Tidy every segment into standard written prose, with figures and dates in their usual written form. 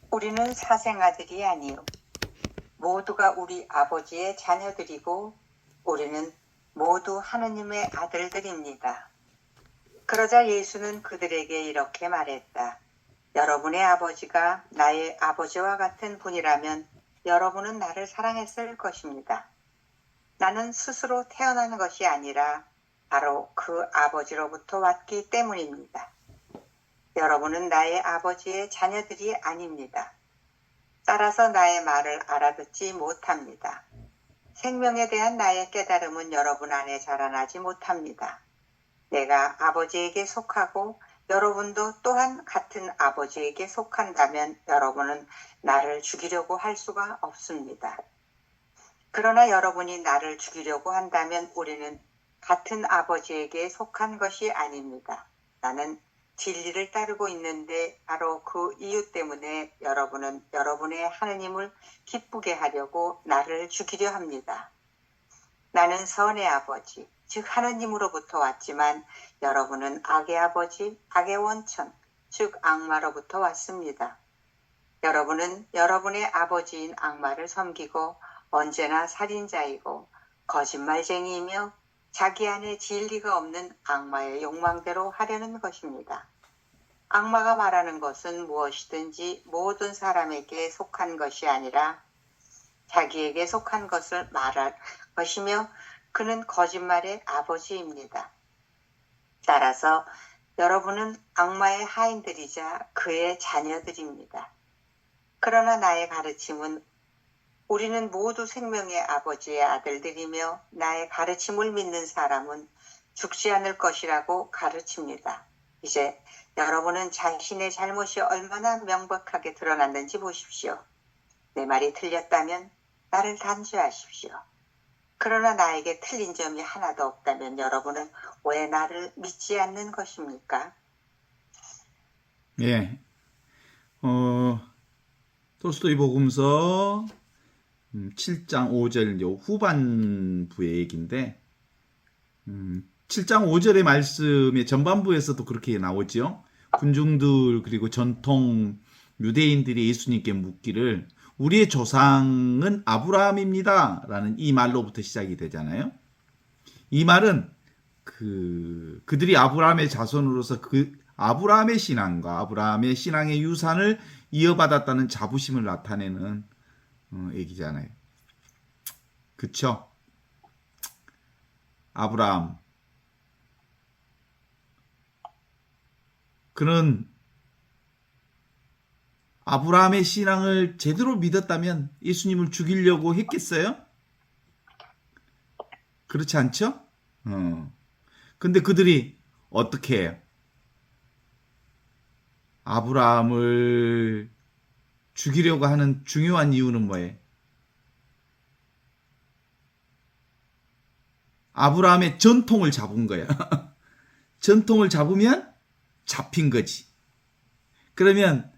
우리는 사생아들이 아니요 모두가 우리 아버지의 자녀들이고 우리는 모두 하느님의 아들들입니다. 그러자 예수는 그들에게 이렇게 말했다. 여러분의 아버지가 나의 아버지와 같은 분이라면 여러분은 나를 사랑했을 것입니다. 나는 스스로 태어난 것이 아니라 바로 그 아버지로부터 왔기 때문입니다. 여러분은 나의 아버지의 자녀들이 아닙니다. 따라서 나의 말을 알아듣지 못합니다. 생명에 대한 나의 깨달음은 여러분 안에 자라나지 못합니다. 내가 아버지에게 속하고 여러분도 또한 같은 아버지에게 속한다면 여러분은 나를 죽이려고 할 수가 없습니다. 그러나 여러분이 나를 죽이려고 한다면 우리는 같은 아버지에게 속한 것이 아닙니다. 나는 진리를 따르고 있는데 바로 그 이유 때문에 여러분은 여러분의 하느님을 기쁘게 하려고 나를 죽이려 합니다. 나는 선의 아버지, 즉 하느님으로부터 왔지만 여러분은 악의 아버지, 악의 원천, 즉 악마로부터 왔습니다. 여러분은 여러분의 아버지인 악마를 섬기고 언제나 살인자이고 거짓말쟁이이며 자기 안에 진리가 없는 악마의 욕망대로 하려는 것입니다. 악마가 말하는 것은 무엇이든지 모든 사람에게 속한 것이 아니라 자기에게 속한 것을 말할 것이며 그는 거짓말의 아버지입니다. 따라서 여러분은 악마의 하인들이자 그의 자녀들입니다. 그러나 나의 가르침은 우리는 모두 생명의 아버지의 아들들이며 나의 가르침을 믿는 사람은 죽지 않을 것이라고 가르칩니다. 이제 여러분은 자신의 잘못이 얼마나 명백하게 드러났는지 보십시오. 내 말이 틀렸다면 나를 단죄하십시오. 그러나 나에게 틀린 점이 하나도 없다면 여러분은 왜 나를 믿지 않는 것입니까? 예. 토스토이 복음서 7장 5절 후반부의 얘기인데 7장 5절의 말씀의 전반부에서도 그렇게 나오죠. 군중들 그리고 전통 유대인들이 예수님께 묻기를 우리의 조상은 아브라함입니다 라는 이 말로부터 시작이 되잖아요. 이 말은 그들이 아브라함의 자손으로서 그 아브라함의 신앙과 아브라함의 신앙의 유산을 이어받았다는 자부심을 나타내는 얘기잖아요. 그쵸? 아브라함. 그는 아브라함의 신앙을 제대로 믿었다면 예수님을 죽이려고 했겠어요? 그렇지 않죠? 근데 그들이 어떻게 해요? 아브라함을 죽이려고 하는 중요한 이유는 뭐예요? 아브라함의 전통을 잡은 거야. 전통을 잡으면 잡힌 거지. 그러면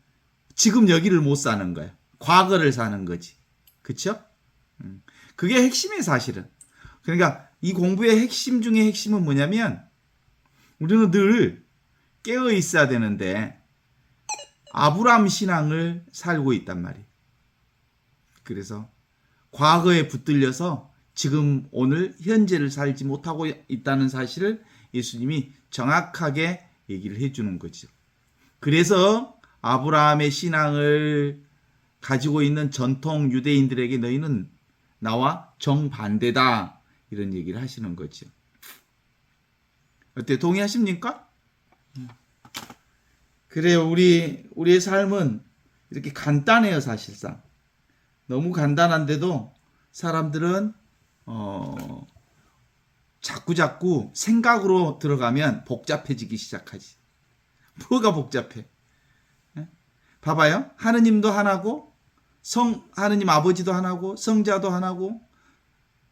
지금 여기를 못 사는 거야. 과거를 사는 거지. 그쵸? 그게 핵심이에요, 사실은. 그러니까 이 공부의 핵심 중에 핵심은 뭐냐면 우리는 늘 깨어 있어야 되는데 아브라함 신앙을 살고 있단 말이에요. 그래서 과거에 붙들려서 지금 오늘 현재를 살지 못하고 있다는 사실을 예수님이 정확하게 얘기를 해주는 거죠. 그래서 아브라함의 신앙을 가지고 있는 전통 유대인들에게 너희는 나와 정반대다 이런 얘기를 하시는 거죠. 어때? 동의하십니까? 그래요. 우리의 삶은 이렇게 간단해요, 사실상. 너무 간단한데도 사람들은 자꾸 생각으로 들어가면 복잡해지기 시작하지. 뭐가 복잡해? 봐봐요. 하느님도 하나고 하느님 아버지도 하나고 성자도 하나고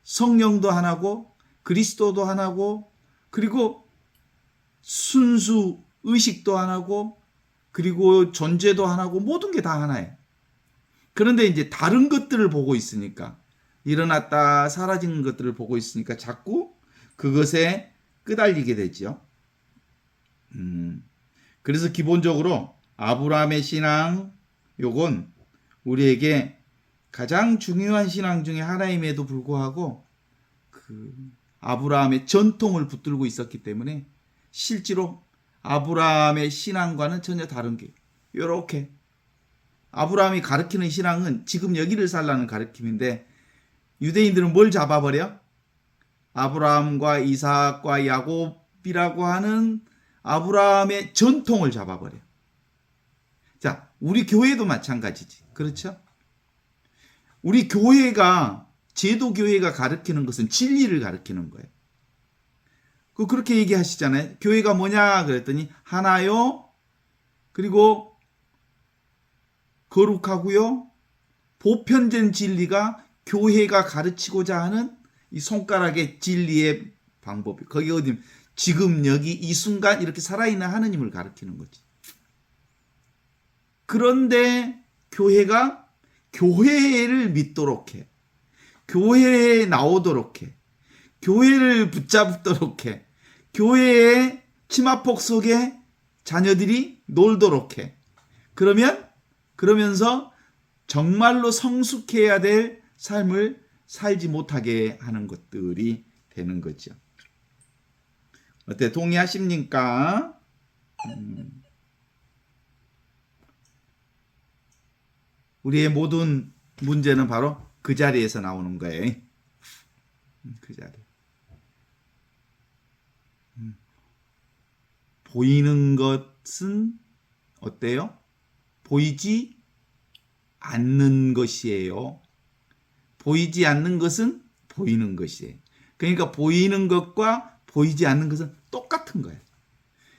성령도 하나고 그리스도도 하나고 그리고 순수 의식도 하나고 그리고 존재도 하나고 모든 게 다 하나예요. 그런데 이제 다른 것들을 보고 있으니까 일어났다 사라지는 것들을 보고 있으니까 자꾸 그것에 끄달리게 되죠. 그래서 기본적으로 아브라함의 신앙, 요건 우리에게 가장 중요한 신앙 중에 하나임에도 불구하고 그 아브라함의 전통을 붙들고 있었기 때문에 실제로 아브라함의 신앙과는 전혀 다른 게 요렇게 아브라함이 가르치는 신앙은 지금 여기를 살라는 가르침인데 유대인들은 뭘 잡아버려? 아브라함과 이삭과 야곱이라고 하는 아브라함의 전통을 잡아버려. 자, 우리 교회도 마찬가지지. 그렇죠? 우리 교회가 제도 교회가 가르치는 것은 진리를 가르치는 거예요. 그렇게 얘기하시잖아요. 교회가 뭐냐 그랬더니 하나요. 그리고 거룩하고요. 보편된 진리가 교회가 가르치고자 하는 이 손가락의 진리의 방법이 거기 어디 지금 여기 이 순간 이렇게 살아있는 하느님을 가르치는 거지. 그런데 교회가 교회를 믿도록 해. 교회에 나오도록 해. 교회를 붙잡도록 해. 교회의 치마폭 속에 자녀들이 놀도록 해. 그러면서 정말로 성숙해야 될 삶을 살지 못하게 하는 것들이 되는 거죠. 어때? 동의하십니까? 우리의 모든 문제는 바로 그 자리에서 나오는 거예요. 그 자리. 보이는 것은 어때요? 보이지 않는 것이에요. 보이지 않는 것은 보이는 것이에요. 그러니까 보이는 것과 보이지 않는 것은 똑같은 거예요.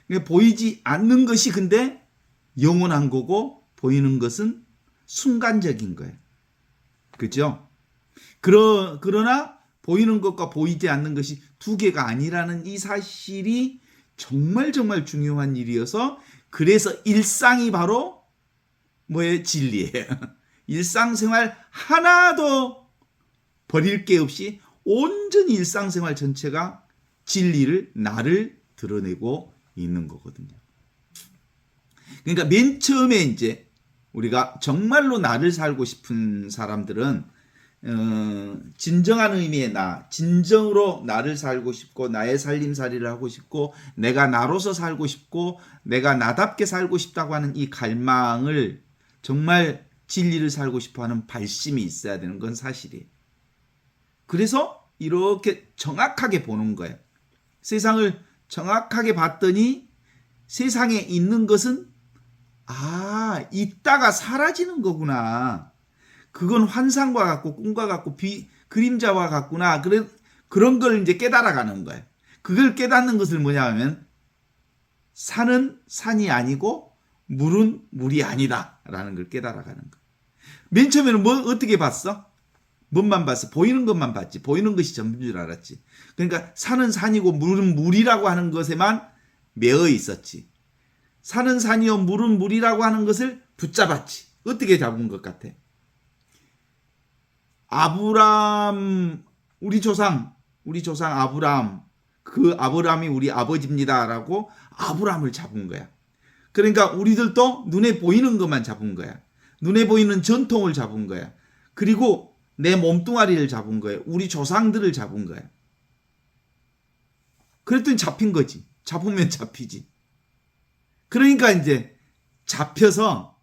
그러니까 보이지 않는 것이 근데 영원한 거고 보이는 것은 순간적인 거예요. 그죠? 그러나 보이는 것과 보이지 않는 것이 두 개가 아니라는 이 사실이 정말 중요한 일이어서 그래서 일상이 바로 뭐예요? 진리예요. 일상생활 하나도 버릴 게 없이 온전히 일상생활 전체가 진리를 나를 드러내고 있는 거거든요. 그러니까 맨 처음에 이제 우리가 정말로 나를 살고 싶은 사람들은 진정한 의미의 나, 진정으로 나를 살고 싶고 나의 살림살이를 하고 싶고 내가 나로서 살고 싶고 내가 나답게 살고 싶다고 하는 이 갈망을 정말 진리를 살고 싶어하는 발심이 있어야 되는 건 사실이에요. 그래서 이렇게 정확하게 보는 거예요. 세상을 정확하게 봤더니 세상에 있는 것은 있다가 사라지는 거구나. 그건 환상과 같고 꿈과 같고 그림자와 같구나. 그런 걸 이제 깨달아가는 거예요. 그걸 깨닫는 것을 뭐냐 하면 산은 산이 아니고 물은 물이 아니다 라는 걸 깨달아가는 거예요. 맨 처음에는 어떻게 봤어? 뭔만 봤어? 보이는 것만 봤지. 보이는 것이 전부인 줄 알았지. 그러니까 산은 산이고 물은 물이라고 하는 것에만 매여 있었지. 산은 산이요 물은 물이라고 하는 것을 붙잡았지. 어떻게 잡은 것 같아? 아브람 우리 조상 아브람 그 아브람이 우리 아버지입니다라고 아브람을 잡은 거야. 그러니까 우리들도 눈에 보이는 것만 잡은 거야. 눈에 보이는 전통을 잡은 거야. 그리고 내 몸뚱아리를 잡은 거예요. 우리 조상들을 잡은 거예요. 그랬더니 잡힌 거지. 잡으면 잡히지. 그러니까 이제 잡혀서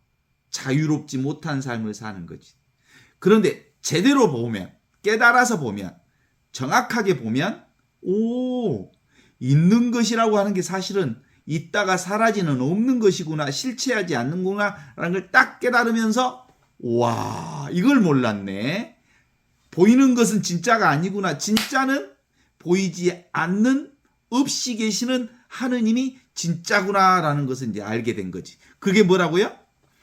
자유롭지 못한 삶을 사는 거지. 그런데 제대로 보면, 깨달아서 보면, 정확하게 보면 있는 것이라고 하는 게 사실은 있다가 사라지는 없는 것이구나, 실체하지 않는구나 라는 걸 딱 깨달으면서 와, 이걸 몰랐네. 보이는 것은 진짜가 아니구나. 진짜는 보이지 않는 없이 계시는 하느님이 진짜구나라는 것을 이제 알게 된 거지. 그게 뭐라고요?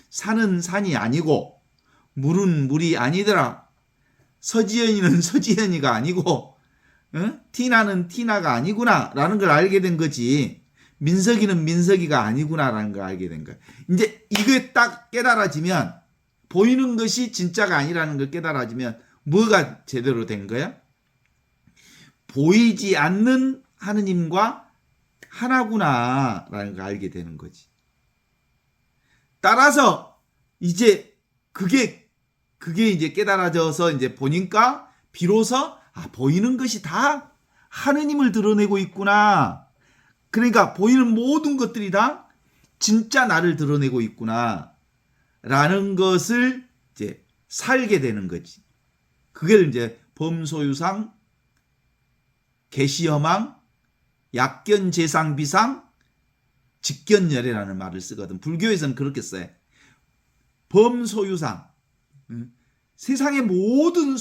산은 산이 아니고 물은 물이 아니더라. 서지연이는 서지연이가 아니고 티나는 티나가 아니구나라는 걸 알게 된 거지. 민석이는 민석이가 아니구나라는 걸 알게 된 거야. 이제 이게 딱 깨달아지면 보이는 것이 진짜가 아니라는 걸 깨달아지면 뭐가 제대로 된 거야? 보이지 않는 하느님과 하나구나라는 걸 알게 되는 거지. 따라서 이제 그게 이제 깨달아져서 이제 보니까 비로소 보이는 것이 다 하느님을 드러내고 있구나. 그러니까 보이는 모든 것들이 다 진짜 나를 드러내고 있구나. 라는 것을 이제 살게 되는 거지. 그걸 이제 범소유상, 계시허망, 약견재상비상, 직견열애라는 말을 쓰거든. 불교에서는 그렇게 써요. 범소유상. 세상의 모든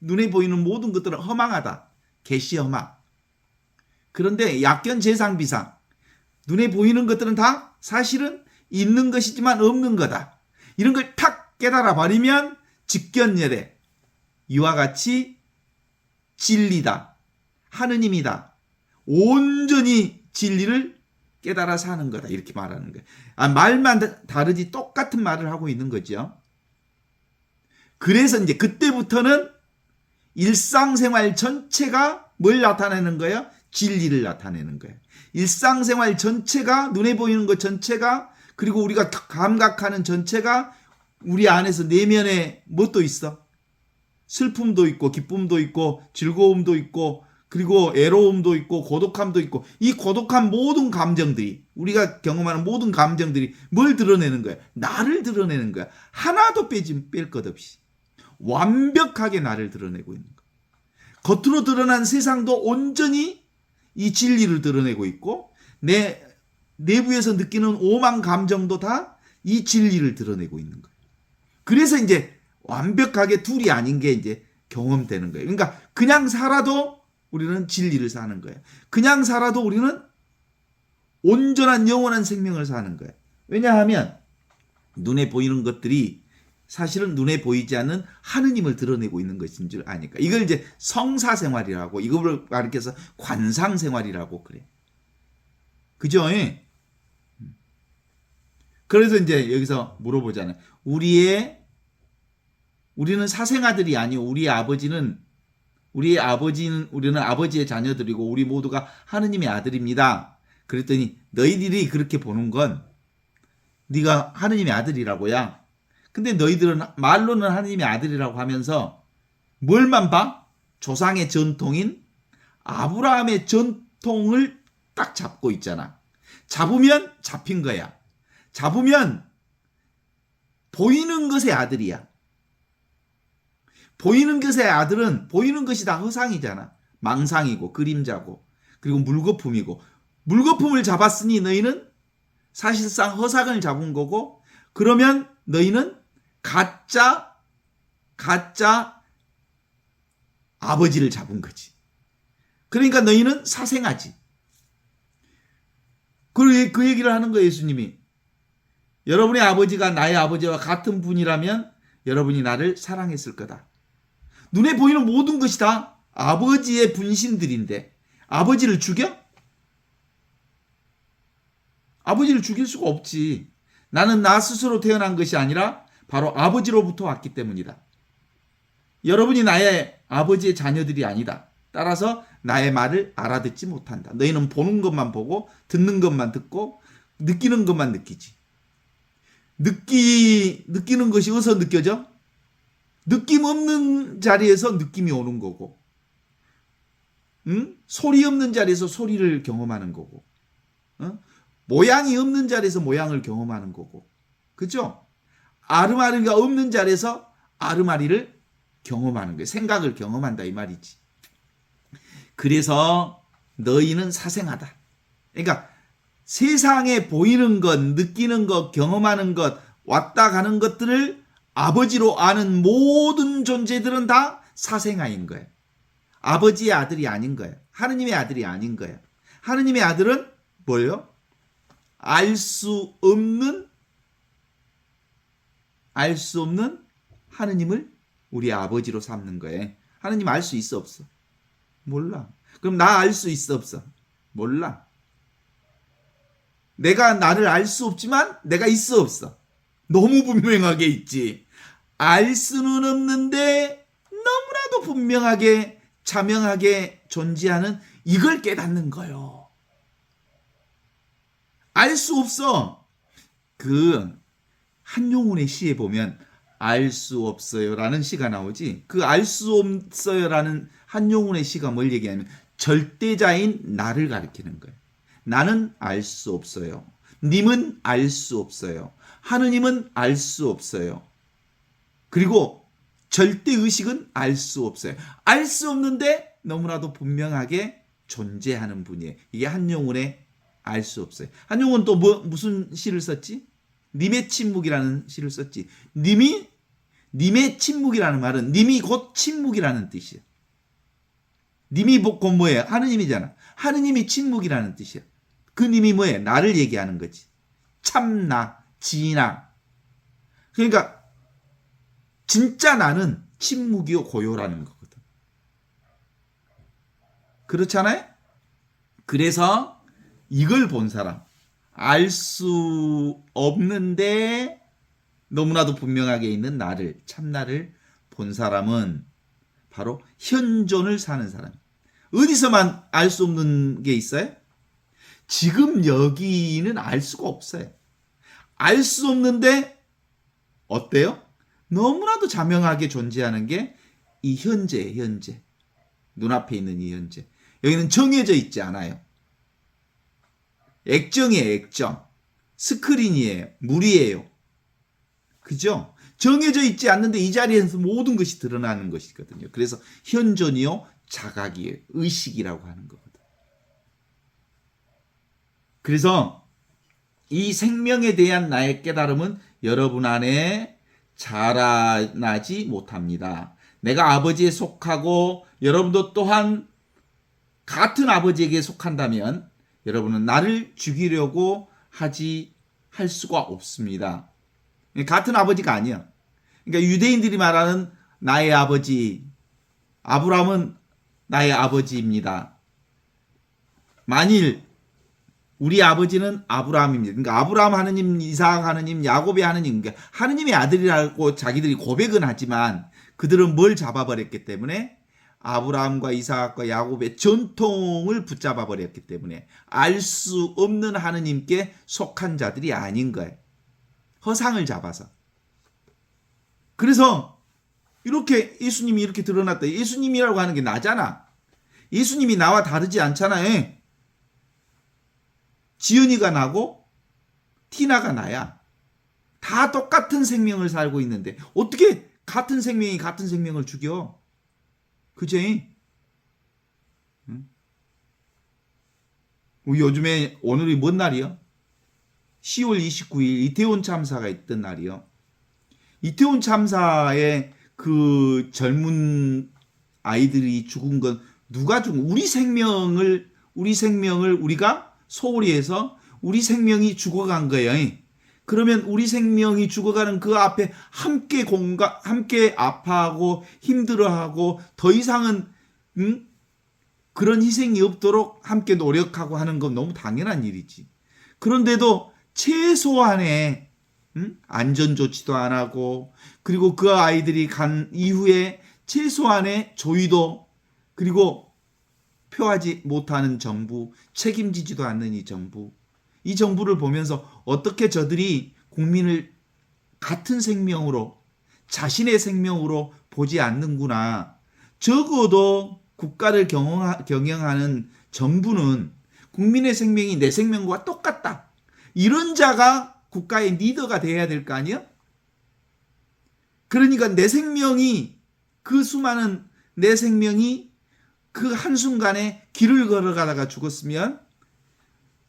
눈에 보이는 모든 것들은 허망하다. 계시허망. 그런데 약견재상비상. 눈에 보이는 것들은 다 사실은 있는 것이지만 없는 거다. 이런 걸 탁 깨달아 버리면 직견열애. 이와 같이 진리다. 하느님이다. 온전히 진리를 깨달아 사는 거다. 이렇게 말하는 거예요. 말만 다르지 똑같은 말을 하고 있는 거죠. 그래서 이제 그때부터는 일상생활 전체가 뭘 나타내는 거예요? 진리를 나타내는 거예요. 일상생활 전체가 눈에 보이는 것 전체가 그리고 우리가 감각하는 전체가 우리 안에서 내면에 뭣도 있어? 슬픔도 있고 기쁨도 있고 즐거움도 있고 그리고 애로움도 있고 고독함도 있고 이 고독한 모든 감정들이 우리가 경험하는 모든 감정들이 뭘 드러내는 거야? 나를 드러내는 거야. 하나도 뺄 것 없이 완벽하게 나를 드러내고 있는 거야. 겉으로 드러난 세상도 온전히 이 진리를 드러내고 있고 내 내부에서 느끼는 오만 감정도 다 이 진리를 드러내고 있는 거예요. 그래서 이제 완벽하게 둘이 아닌 게 이제 경험되는 거예요. 그러니까 그냥 살아도 우리는 진리를 사는 거예요. 그냥 살아도 우리는 온전한 영원한 생명을 사는 거예요. 왜냐하면 눈에 보이는 것들이 사실은 눈에 보이지 않는 하느님을 드러내고 있는 것인 줄 아니까. 이걸 이제 성사생활이라고 이걸 가르쳐서 관상생활이라고 그래. 그죠? 그래서 이제 여기서 물어보잖아요. 우리는 사생아들이 아니요. 우리는 아버지의 자녀들이고 우리 모두가 하느님의 아들입니다. 그랬더니 너희들이 그렇게 보는 건 네가 하느님의 아들이라고야. 근데 너희들은 말로는 하느님의 아들이라고 하면서 뭘만 봐? 조상의 전통인 아브라함의 전통을 딱 잡고 있잖아. 잡으면 잡힌 거야. 잡으면 보이는 것의 아들이야. 보이는 것의 아들은 보이는 것이 다 허상이잖아. 망상이고 그림자고 그리고 물거품이고 물거품을 잡았으니 너희는 사실상 허상을 잡은 거고 그러면 너희는 가짜 아버지를 잡은 거지. 그러니까 너희는 사생아지. 그 얘기를 하는 거예요, 예수님이. 여러분의 아버지가 나의 아버지와 같은 분이라면 여러분이 나를 사랑했을 거다. 눈에 보이는 모든 것이 다 아버지의 분신들인데 아버지를 죽여? 아버지를 죽일 수가 없지. 나는 나 스스로 태어난 것이 아니라 바로 아버지로부터 왔기 때문이다. 여러분이 나의 아버지의 자녀들이 아니다. 따라서 나의 말을 알아듣지 못한다. 너희는 보는 것만 보고 듣는 것만 듣고 느끼는 것만 느끼지. 느끼는 것이 어디서 느껴져? 느낌 없는 자리에서 느낌이 오는 거고, 소리 없는 자리에서 소리를 경험하는 거고, 모양이 없는 자리에서 모양을 경험하는 거고, 그죠? 아르마리가 없는 자리에서 아르마리를 경험하는 거예요. 생각을 경험한다 이 말이지. 그래서 너희는 사생하다. 그러니까 세상에 보이는 것, 느끼는 것, 경험하는 것, 왔다 가는 것들을 아버지로 아는 모든 존재들은 다 사생아인 거예요. 아버지의 아들이 아닌 거예요. 하느님의 아들이 아닌 거예요. 하느님의 아들은 뭐예요? 알 수 없는 하느님을 우리 아버지로 삼는 거예요. 하느님 알 수 있어 없어? 몰라. 그럼 나 알 수 있어 없어? 몰라. 내가 나를 알 수 없지만 내가 있어 없어? 너무 분명하게 있지. 알 수는 없는데 너무나도 분명하게 자명하게 존재하는 이걸 깨닫는 거요. 알 수 없어. 한용운의 시에 보면 알 수 없어요라는 시가 나오지. 그 알 수 없어요라는 한용운의 시가 뭘 얘기하냐면 절대자인 나를 가리키는 거예요. 나는 알 수 없어요. 님은 알 수 없어요. 하느님은 알 수 없어요. 그리고 절대의식은 알 수 없어요. 알 수 없는데 너무나도 분명하게 존재하는 분이에요. 이게 한용운의 알 수 없어요. 한용운 또 무슨 시를 썼지? 님의 침묵이라는 시를 썼지. 님의 침묵이라는 말은 님이 곧 침묵이라는 뜻이에요. 님이 곧 뭐예요? 하느님이잖아. 하느님이 침묵이라는 뜻이에요. 그 님이 뭐예요? 나를 얘기하는 거지. 참나, 지나. 그러니까 진짜 나는 침묵이요 고요라는 거거든. 그렇잖아요? 그래서 이걸 본 사람, 알 수 없는데 너무나도 분명하게 있는 나를, 참나를 본 사람은 바로 현존을 사는 사람. 어디서만 알 수 없는 게 있어요? 지금 여기는 알 수가 없어요. 알 수 없는데 어때요? 너무나도 자명하게 존재하는 게 이 현재예요, 현재. 눈앞에 있는 이 현재. 여기는 정해져 있지 않아요. 액정이에요, 액정. 스크린이에요, 물이에요. 그죠? 정해져 있지 않는데 이 자리에서 모든 것이 드러나는 것이거든요. 그래서 현존이요, 자각이에요. 의식이라고 하는 거거든. 그래서 이 생명에 대한 나의 깨달음은 여러분 안에 자라나지 못합니다. 내가 아버지에 속하고 여러분도 또한 같은 아버지에게 속한다면 여러분은 나를 죽이려고 할 수가 없습니다. 같은 아버지가 아니야. 그러니까 유대인들이 말하는 나의 아버지, 아브라함은 나의 아버지입니다. 만일 우리 아버지는 아브라함입니다. 그러니까 아브라함 하느님, 이삭 하느님, 야곱의 하느님, 그러니까 하느님의 아들이라고 자기들이 고백은 하지만 그들은 뭘 잡아버렸기 때문에 아브라함과 이삭과 야곱의 전통을 붙잡아 버렸기 때문에 알 수 없는 하느님께 속한 자들이 아닌 거예요. 허상을 잡아서. 그래서 이렇게 예수님이 이렇게 드러났다. 예수님이라고 하는 게 나잖아. 예수님이 나와 다르지 않잖아요. 지은이가 나고 티나가 나야. 다 똑같은 생명을 살고 있는데 어떻게 같은 생명이 같은 생명을 죽여? 그지? 요즘에 오늘이 뭔 날이요? 10월 29일 이태원 참사가 있던 날이요. 이태원 참사에 그 젊은 아이들이 죽은 건 누가 죽은? 우리 생명을 우리가 소홀히 해서 우리 생명이 죽어간 거예요. 그러면 우리 생명이 죽어가는 그 앞에 함께 아파하고 힘들어하고 더 이상은 그런 희생이 없도록 함께 노력하고 하는 건 너무 당연한 일이지. 그런데도 최소한의 안전조치도 안 하고 그리고 그 아이들이 간 이후에 최소한의 조의도 그리고 표하지 못하는 정부, 책임지지도 않는 이 정부를 보면서 어떻게 저들이 국민을 같은 생명으로 자신의 생명으로 보지 않는구나. 적어도 국가를 경영하는 정부는 국민의 생명이 내 생명과 똑같다. 이런 자가 국가의 리더가 돼야 될 거 아니야? 그러니까 내 생명이 그 수많은 내 생명이 그 한순간에 길을 걸어가다가 죽었으면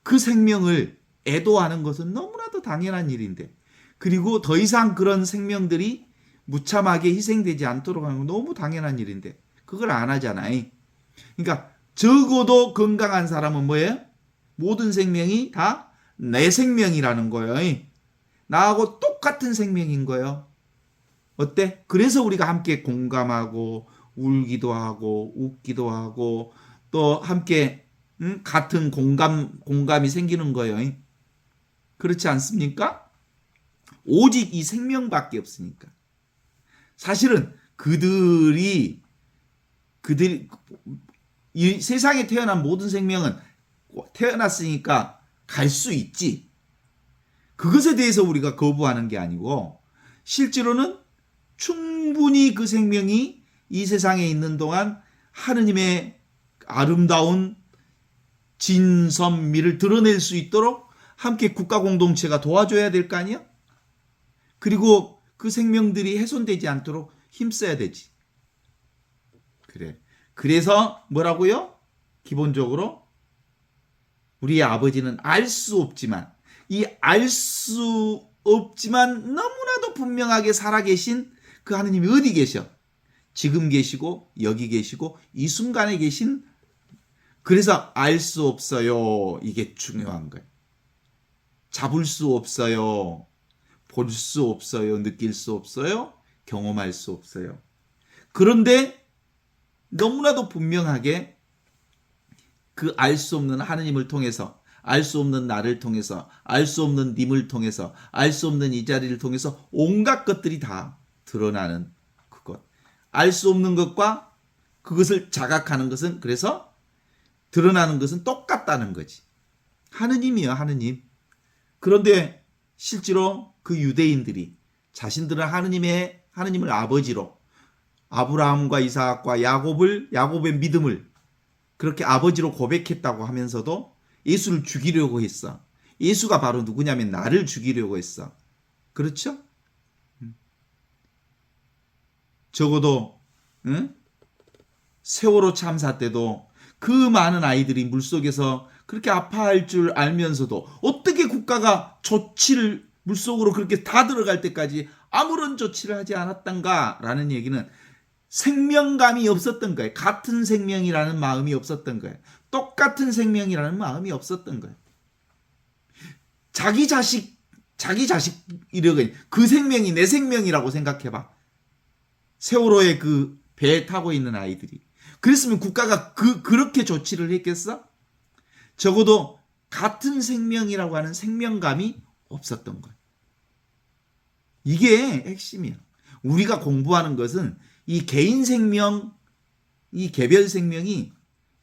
그 생명을 애도하는 것은 너무나도 당연한 일인데 그리고 더 이상 그런 생명들이 무참하게 희생되지 않도록 하는 건 너무 당연한 일인데 그걸 안 하잖아요. 그러니까 적어도 건강한 사람은 뭐예요? 모든 생명이 다 내 생명이라는 거예요. 나하고 똑같은 생명인 거예요. 어때? 그래서 우리가 함께 공감하고 울기도 하고 웃기도 하고 또 함께 같은 공감이 생기는 거예요. 그렇지 않습니까? 오직 이 생명밖에 없으니까. 사실은 그들이 이 세상에 태어난 모든 생명은 태어났으니까 갈 수 있지. 그것에 대해서 우리가 거부하는 게 아니고 실제로는 충분히 그 생명이 이 세상에 있는 동안 하느님의 아름다운 진선미를 드러낼 수 있도록 함께 국가 공동체가 도와줘야 될 거 아니야? 그리고 그 생명들이 훼손되지 않도록 힘써야 되지. 그래. 그래서 뭐라고요? 기본적으로 우리의 아버지는 알 수 없지만 이 알 수 없지만 너무나도 분명하게 살아계신 그 하느님이 어디 계셔? 지금 계시고 여기 계시고 이 순간에 계신, 그래서 알 수 없어요. 이게 중요한 거예요. 잡을 수 없어요. 볼 수 없어요. 느낄 수 없어요. 경험할 수 없어요. 그런데 너무나도 분명하게 그 알 수 없는 하느님을 통해서, 알 수 없는 나를 통해서, 알 수 없는 님을 통해서, 알 수 없는 이 자리를 통해서 온갖 것들이 다 드러나는 그것. 알 수 없는 것과 그것을 자각하는 것은, 그래서 드러나는 것은 똑같다는 거지. 하느님이요, 하느님. 그런데 실제로 그 유대인들이 자신들은 하느님을 아버지로, 아브라함과 이삭과 야곱의 믿음을 그렇게 아버지로 고백했다고 하면서도 예수를 죽이려고 했어. 예수가 바로 누구냐면 나를 죽이려고 했어. 그렇죠? 적어도 세월호 참사 때도 그 많은 아이들이 물속에서 그렇게 아파할 줄 알면서도 어떻게 국가가 조치를, 물속으로 그렇게 다 들어갈 때까지 아무런 조치를 하지 않았던가라는 얘기는 생명감이 없었던 거예요. 같은 생명이라는 마음이 없었던 거예요. 똑같은 생명이라는 마음이 없었던 거예요. 자기 자식이라고, 그 생명이 내 생명이라고 생각해봐. 세월호에 그 배에 타고 있는 아이들이. 그랬으면 국가가 그렇게 조치를 했겠어? 적어도 같은 생명이라고 하는 생명감이 없었던 거예요. 이게 핵심이야. 우리가 공부하는 것은 이 개인 생명, 이 개별 생명이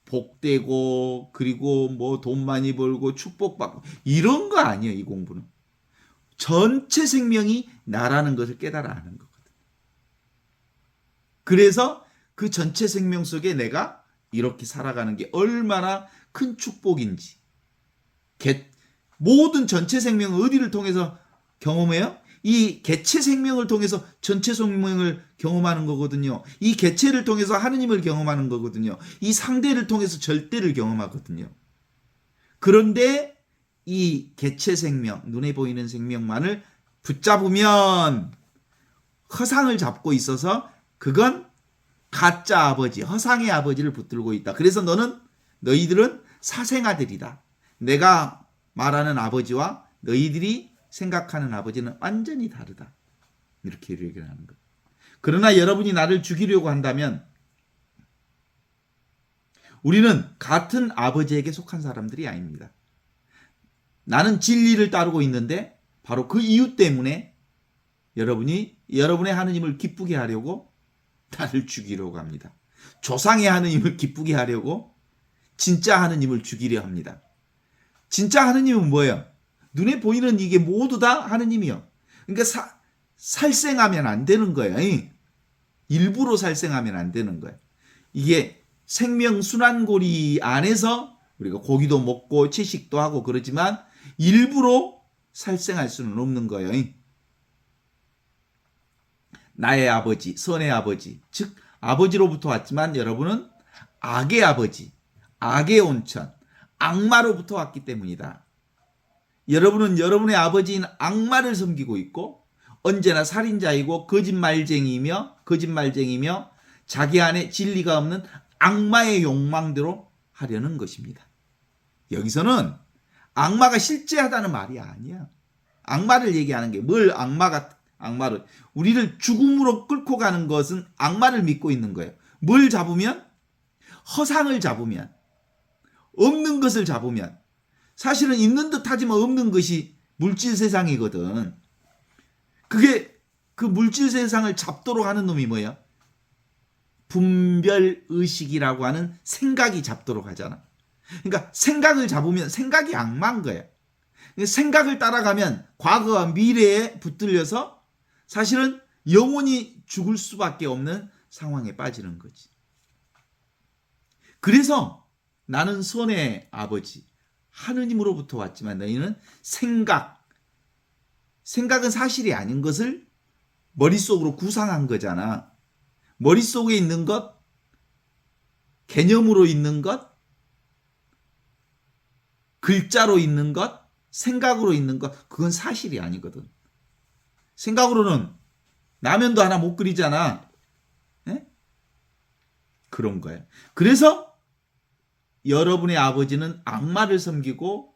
복되고 그리고 뭐 돈 많이 벌고 축복받고 이런 거 아니에요. 이 공부는 전체 생명이 나라는 것을 깨달아 아는 거거든. 그래서 그 전체 생명 속에 내가 이렇게 살아가는 게 얼마나 큰 축복인지. 모든 전체 생명은 어디를 통해서 경험해요? 이 개체 생명을 통해서 전체 생명을 경험하는 거거든요. 이 개체를 통해서 하느님을 경험하는 거거든요. 이 상대를 통해서 절대를 경험하거든요. 그런데 이 개체 생명, 눈에 보이는 생명만을 붙잡으면 허상을 잡고 있어서 그건 가짜 아버지, 허상의 아버지를 붙들고 있다. 그래서 너희들은 사생아들이다. 내가 말하는 아버지와 너희들이 생각하는 아버지는 완전히 다르다. 이렇게 얘기를 하는 거예요. 그러나 여러분이 나를 죽이려고 한다면 우리는 같은 아버지에게 속한 사람들이 아닙니다. 나는 진리를 따르고 있는데 바로 그 이유 때문에 여러분의 하느님을 기쁘게 하려고 나를 죽이려고 합니다. 조상의 하느님을 기쁘게 하려고 진짜 하느님을 죽이려 합니다. 진짜 하느님은 뭐예요? 눈에 보이는 이게 모두 다 하느님이요. 그러니까 살생하면 안 되는 거예요. 일부러 살생하면 안 되는 거예요. 이게 생명 순환고리 안에서 우리가 고기도 먹고 채식도 하고 그러지만 일부러 살생할 수는 없는 거예요. 나의 아버지, 선의 아버지, 즉 아버지로부터 왔지만 여러분은 악의 아버지, 악의 온천, 악마로부터 왔기 때문이다. 여러분은 여러분의 아버지인 악마를 섬기고 있고 언제나 살인자이고 거짓말쟁이며 자기 안에 진리가 없는 악마의 욕망대로 하려는 것입니다. 여기서는 악마가 실제하다는 말이 아니야. 악마를 얘기하는 게 뭘 악마를 우리를 죽음으로 끌고 가는 것은 악마를 믿고 있는 거예요. 뭘 잡으면? 허상을 잡으면, 없는 것을 잡으면, 사실은 있는 듯 하지만 없는 것이 물질 세상이거든. 그게 그 물질 세상을 잡도록 하는 놈이 뭐예요? 분별의식이라고 하는 생각이 잡도록 하잖아. 그러니까 생각을 잡으면 생각이 악마인 거예요. 생각을 따라가면 과거와 미래에 붙들려서 사실은 영원히 죽을 수밖에 없는 상황에 빠지는 거지. 그래서 나는 선의 아버지, 하느님으로부터 왔지만 너희는 생각은 사실이 아닌 것을 머릿속으로 구상한 거잖아. 머릿속에 있는 것, 개념으로 있는 것, 글자로 있는 것, 생각으로 있는 것, 그건 사실이 아니거든. 생각으로는 라면도 하나 못 끓이잖아. 에? 그런 거예요. 그래서 여러분의 아버지는 악마를 섬기고,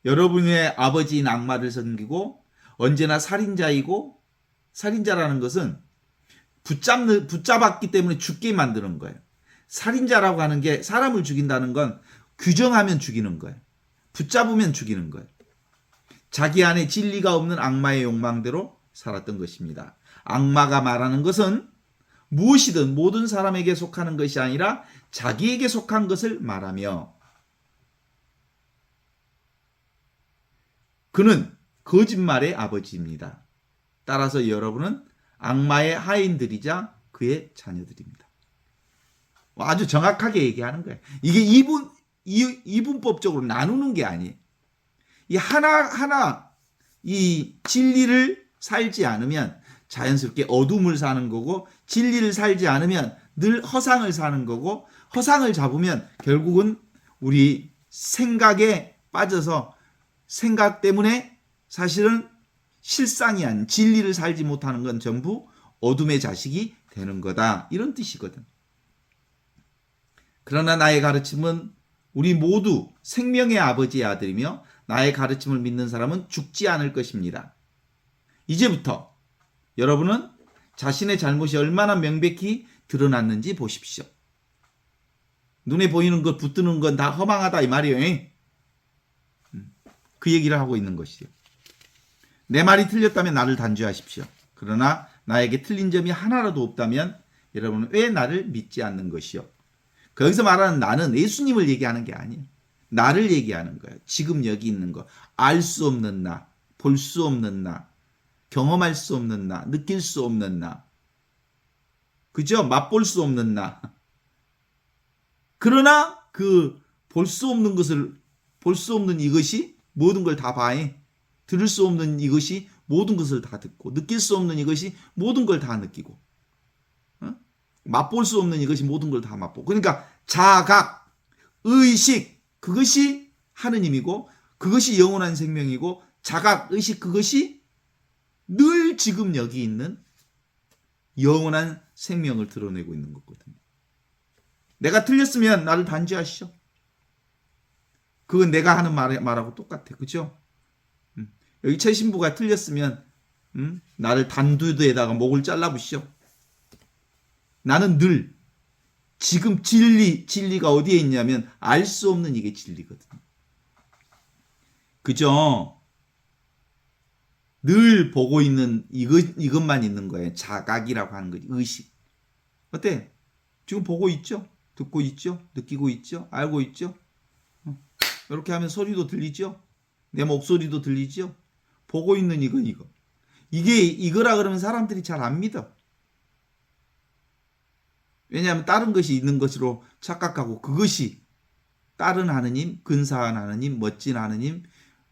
여러분의 아버지인 악마를 섬기고, 언제나 살인자이고, 살인자라는 것은 붙잡았기 때문에 죽게 만드는 거예요. 살인자라고 하는 게 사람을 죽인다는 건 규정하면 죽이는 거예요. 붙잡으면 죽이는 거예요. 자기 안에 진리가 없는 악마의 욕망대로 살았던 것입니다. 악마가 말하는 것은 무엇이든 모든 사람에게 속하는 것이 아니라 자기에게 속한 것을 말하며 그는 거짓말의 아버지입니다. 따라서 여러분은 악마의 하인들이자 그의 자녀들입니다. 아주 정확하게 얘기하는 거예요. 이게 이분법적으로 나누는 게 아니에요. 이 하나하나 이 진리를 살지 않으면 자연스럽게 어둠을 사는 거고, 진리를 살지 않으면 늘 허상을 사는 거고, 허상을 잡으면 결국은 우리 생각에 빠져서 생각 때문에 사실은 실상이 아닌 진리를 살지 못하는 건 전부 어둠의 자식이 되는 거다. 이런 뜻이거든. 그러나 나의 가르침은 우리 모두 생명의 아버지의 아들이며 나의 가르침을 믿는 사람은 죽지 않을 것입니다. 이제부터 여러분은 자신의 잘못이 얼마나 명백히 드러났는지 보십시오. 눈에 보이는 것 붙드는 건 다 허망하다 이 말이에요. 그 얘기를 하고 있는 것이요. 내 말이 틀렸다면 나를 단죄하십시오. 그러나 나에게 틀린 점이 하나라도 없다면 여러분은 왜 나를 믿지 않는 것이요? 거기서 말하는 나는 예수님을 얘기하는 게 아니에요. 나를 얘기하는 거예요. 지금 여기 있는 거. 알 수 없는 나, 볼 수 없는 나, 경험할 수 없는 나, 느낄 수 없는 나. 그죠? 맛볼 수 없는 나. 그러나 그 볼 수 없는 것을, 볼 수 없는 이것이 모든 걸 다 봐해. 들을 수 없는 이것이 모든 것을 다 듣고, 느낄 수 없는 이것이 모든 걸 다 느끼고, 맛볼 수 없는 이것이 모든 걸 다 맛보고. 그러니까 자각, 의식, 그것이 하느님이고, 그것이 영원한 생명이고, 자각, 의식, 그것이 늘 지금 여기 있는 영원한 생명을 드러내고 있는 거거든요. 내가 틀렸으면 나를 단죄하시죠. 그건 내가 하는 말하고 똑같아. 그죠? 여기 최신부가 틀렸으면 나를 단두대에다가 목을 잘라부시죠. 나는 늘 지금 진리가 어디에 있냐면 알 수 없는 이게 진리거든요. 그죠? 늘 보고 있는 이것만 있는 거예요. 자각이라고 하는 거지. 의식. 어때? 지금 보고 있죠? 듣고 있죠? 느끼고 있죠? 알고 있죠? 이렇게 하면 소리도 들리죠? 내 목소리도 들리죠? 보고 있는 이거. 이게 이거라 그러면 사람들이 잘 안 믿어. 왜냐하면 다른 것이 있는 것으로 착각하고 그것이 다른 하느님, 근사한 하느님, 멋진 하느님,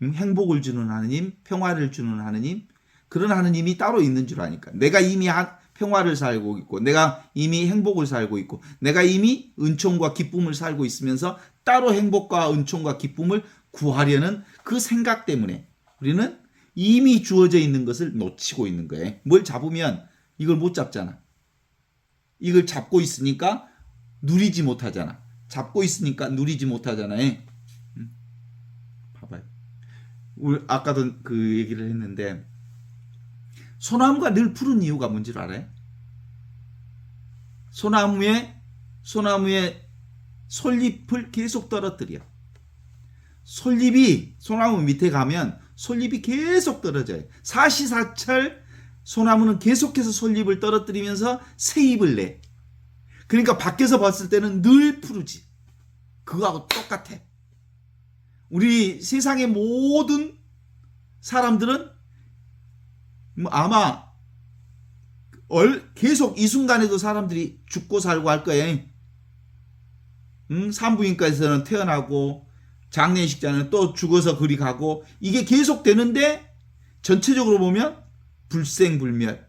행복을 주는 하느님, 평화를 주는 하느님, 그런 하느님이 따로 있는 줄 아니까. 내가 이미 평화를 살고 있고, 내가 이미 행복을 살고 있고, 내가 이미 은총과 기쁨을 살고 있으면서 따로 행복과 은총과 기쁨을 구하려는 그 생각 때문에 우리는 이미 주어져 있는 것을 놓치고 있는 거예요. 뭘 잡으면 이걸 못 잡잖아. 이걸 잡고 있으니까 누리지 못하잖아. 잡고 있으니까 누리지 못하잖아요. 봐봐요. 우리 아까도 그 얘기를 했는데 소나무가 늘 푸른 이유가 뭔지 알아요? 소나무에 솔잎을 계속 떨어뜨려. 소나무 밑에 가면 솔잎이 계속 떨어져요. 사시사철 소나무는 계속해서 솔잎을 떨어뜨리면서 새 잎을 내. 그러니까 밖에서 봤을 때는 늘 푸르지. 그거하고 똑같아. 우리 세상의 모든 사람들은 아마 계속 이 순간에도 사람들이 죽고 살고 할 거예요. 산부인과에서는 태어나고 장례식장은 또 죽어서 그리 가고 이게 계속 되는데 전체적으로 보면 불생불멸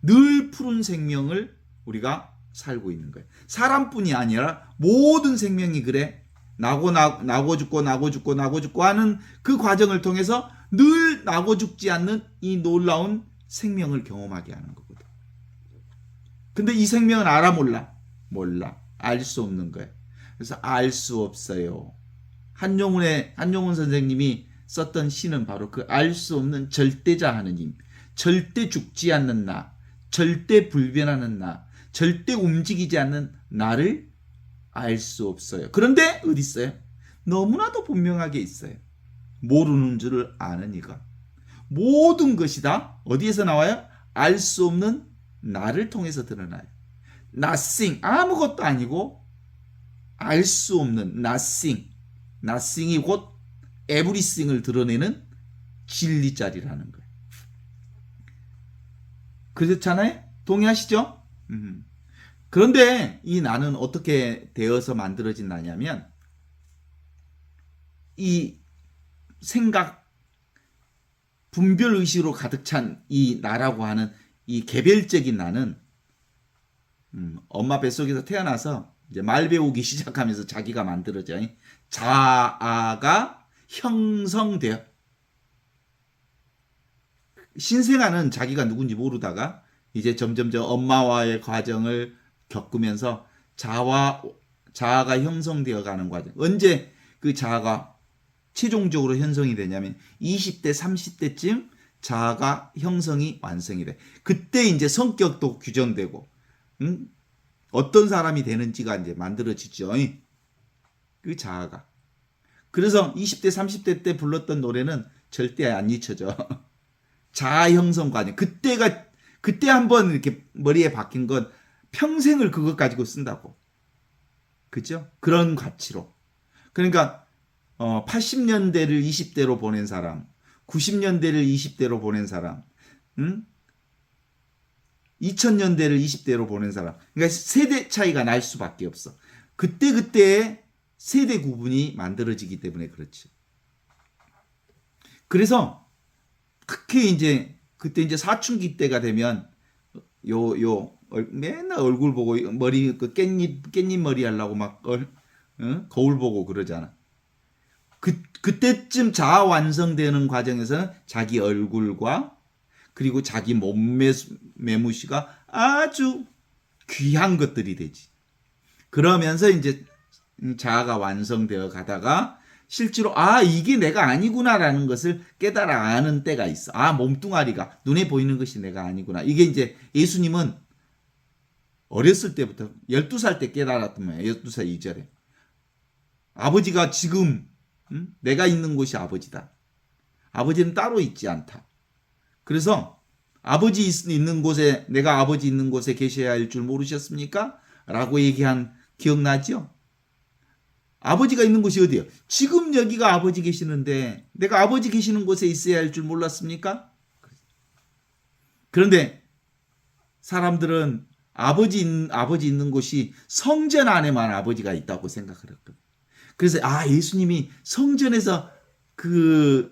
늘 푸른 생명을 우리가 살고 있는 거예요. 사람뿐이 아니라 모든 생명이 그래. 나고 죽고 하는 그 과정을 통해서 늘 나고 죽지 않는 이 놀라운 생명을 경험하게 하는 거거든. 근데 이 생명은 알아 몰라? 몰라. 알 수 없는 거예요. 그래서 알 수 없어요. 한용운 선생님이 썼던 시는 바로 그 알 수 없는 절대자 하느님, 절대 죽지 않는 나, 절대 불변하는 나, 절대 움직이지 않는 나를 알 수 없어요. 그런데 어디 있어요? 너무나도 분명하게 있어요. 모르는 줄을 아는 이가. 모든 것이 다 어디에서 나와요? 알 수 없는 나를 통해서 드러나요. nothing, 아무것도 아니고 알 수 없는 nothing, nothing이 곧 everything을 드러내는 진리자리라는 거예요. 그렇잖아요? 동의하시죠? 그런데 이 나는 어떻게 되어서 만들어진 나냐면 이 생각, 분별의식으로 가득 찬 이 나라고 하는 이 개별적인 나는 엄마 뱃속에서 태어나서 이제 말 배우기 시작하면서 자기가 만들어져. 자아가 형성되어 신생아는 자기가 누군지 모르다가 이제 점점점 엄마와의 과정을 겪으면서 자아가 형성되어 가는 과정. 언제 그 자아가 최종적으로 형성이 되냐면 20대, 30대쯤 자아가 형성이 완성이 돼. 그때 이제 성격도 규정되고, 어떤 사람이 되는지가 이제 만들어지죠. 그 자아가. 그래서 20대, 30대 때 불렀던 노래는 절대 안 잊혀져. 자아 형성 과정. 그때 한번 이렇게 머리에 박힌 건 평생을 그것 가지고 쓴다고. 그죠? 그런 가치로. 그러니까 80년대를 20대로 보낸 사람, 90년대를 20대로 보낸 사람, 2000년대를 20대로 보낸 사람. 그러니까 세대 차이가 날 수밖에 없어. 그때의 세대 구분이 만들어지기 때문에 그렇지. 그래서 특히 이제 그때 이제 사춘기 때가 되면 맨날 얼굴 보고 머리 그 깻잎 머리 하려고 막 거울 보고 그러잖아. 그때쯤 자아 완성되는 과정에서는 자기 얼굴과 그리고 자기 몸매무시가 아주 귀한 것들이 되지. 그러면서 이제 자아가 완성되어 가다가 실제로 이게 내가 아니구나라는 것을 깨달아 아는 때가 있어. 몸뚱아리가 눈에 보이는 것이 내가 아니구나. 이게 이제 예수님은 어렸을 때부터 12살 때 깨달았던 거예요. 12살 이전에. 아버지가 지금 내가 있는 곳이 아버지다. 아버지는 따로 있지 않다. 그래서 아버지 있는 곳에 내가 아버지 있는 곳에 계셔야 할 줄 모르셨습니까? 라고 얘기한 기억나죠? 아버지가 있는 곳이 어디예요? 지금 여기가 아버지 계시는데 내가 아버지 계시는 곳에 있어야 할 줄 몰랐습니까? 그런데 사람들은 아버지 있는 곳이 성전 안에만 아버지가 있다고 생각을 했거든요. 그래서 예수님이 성전에서 그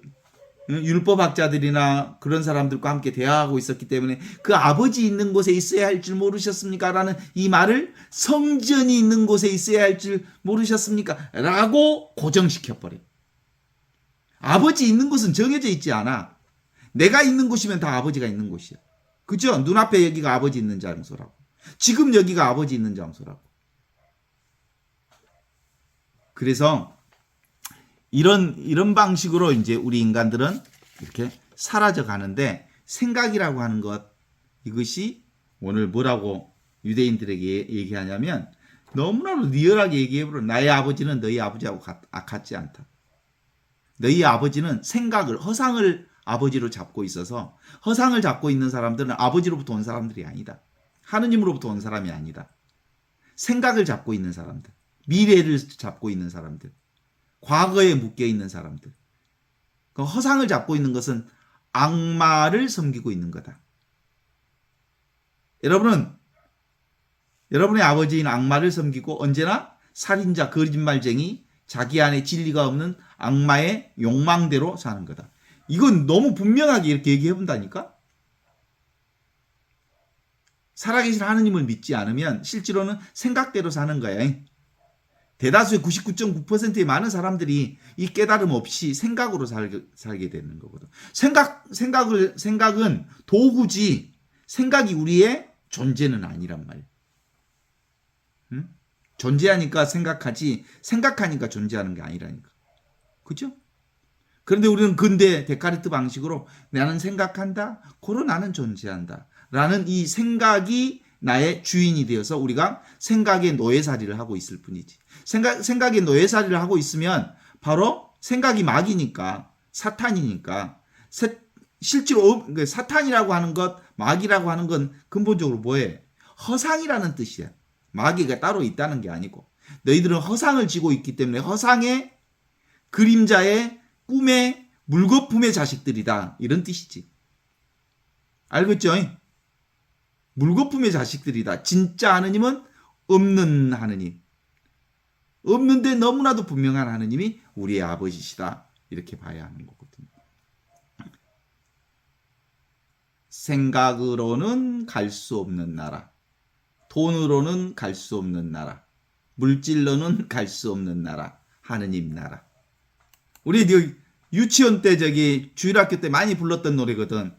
율법학자들이나 그런 사람들과 함께 대화하고 있었기 때문에 그 아버지 있는 곳에 있어야 할 줄 모르셨습니까? 라는 이 말을 성전이 있는 곳에 있어야 할 줄 모르셨습니까? 라고 고정시켜버려. 아버지 있는 곳은 정해져 있지 않아. 내가 있는 곳이면 다 아버지가 있는 곳이야. 그죠? 눈앞에 여기가 아버지 있는 장소라고. 지금 여기가 아버지 있는 장소라고. 그래서 이런 방식으로 이제 우리 인간들은 이렇게 사라져 가는데 생각이라고 하는 것, 이것이 오늘 뭐라고 유대인들에게 얘기하냐면 너무나도 리얼하게 얘기해버려. 나의 아버지는 너희 아버지하고 같지 않다. 너희 아버지는 생각을, 허상을 아버지로 잡고 있어서 허상을 잡고 있는 사람들은 아버지로부터 온 사람들이 아니다. 하느님으로부터 온 사람이 아니다. 생각을 잡고 있는 사람들, 미래를 잡고 있는 사람들, 과거에 묶여 있는 사람들. 그 허상을 잡고 있는 것은 악마를 섬기고 있는 거다. 여러분의 아버지인 악마를 섬기고 언제나 살인자, 거짓말쟁이, 자기 안에 진리가 없는 악마의 욕망대로 사는 거다. 이건 너무 분명하게 이렇게 얘기해 본다니까? 살아계신 하느님을 믿지 않으면 실제로는 생각대로 사는 거야. 대다수의 99.9%의 많은 사람들이 이 깨달음 없이 생각으로 살게 되는 거거든. 생각은 도구지, 생각이 우리의 존재는 아니란 말이야. 응? 존재하니까 생각하지, 생각하니까 존재하는 게 아니라니까. 그죠? 그런데 우리는 근대 데카르트 방식으로 나는 생각한다, 고로 나는 존재한다 라는 이 생각이 나의 주인이 되어서 우리가 생각의 노예살이를 하고 있을 뿐이지. 생각의 노예살이를 하고 있으면 바로 생각이 마귀니까, 사탄이니까, 실제로 사탄이라고 하는 것, 마귀라고 하는 건 근본적으로 뭐예요? 허상이라는 뜻이야. 마귀가 따로 있다는 게 아니고. 너희들은 허상을 지고 있기 때문에 허상의 그림자의 꿈의 물거품의 자식들이다. 이런 뜻이지. 알겠죠? 물거품의 자식들이다. 진짜 하느님은 없는 하느님. 없는데 너무나도 분명한 하느님이 우리의 아버지시다. 이렇게 봐야 하는 거거든요. 생각으로는 갈 수 없는 나라. 돈으로는 갈 수 없는 나라. 물질로는 갈 수 없는 나라. 하느님 나라. 우리 유치원 때 주일학교 때 많이 불렀던 노래거든.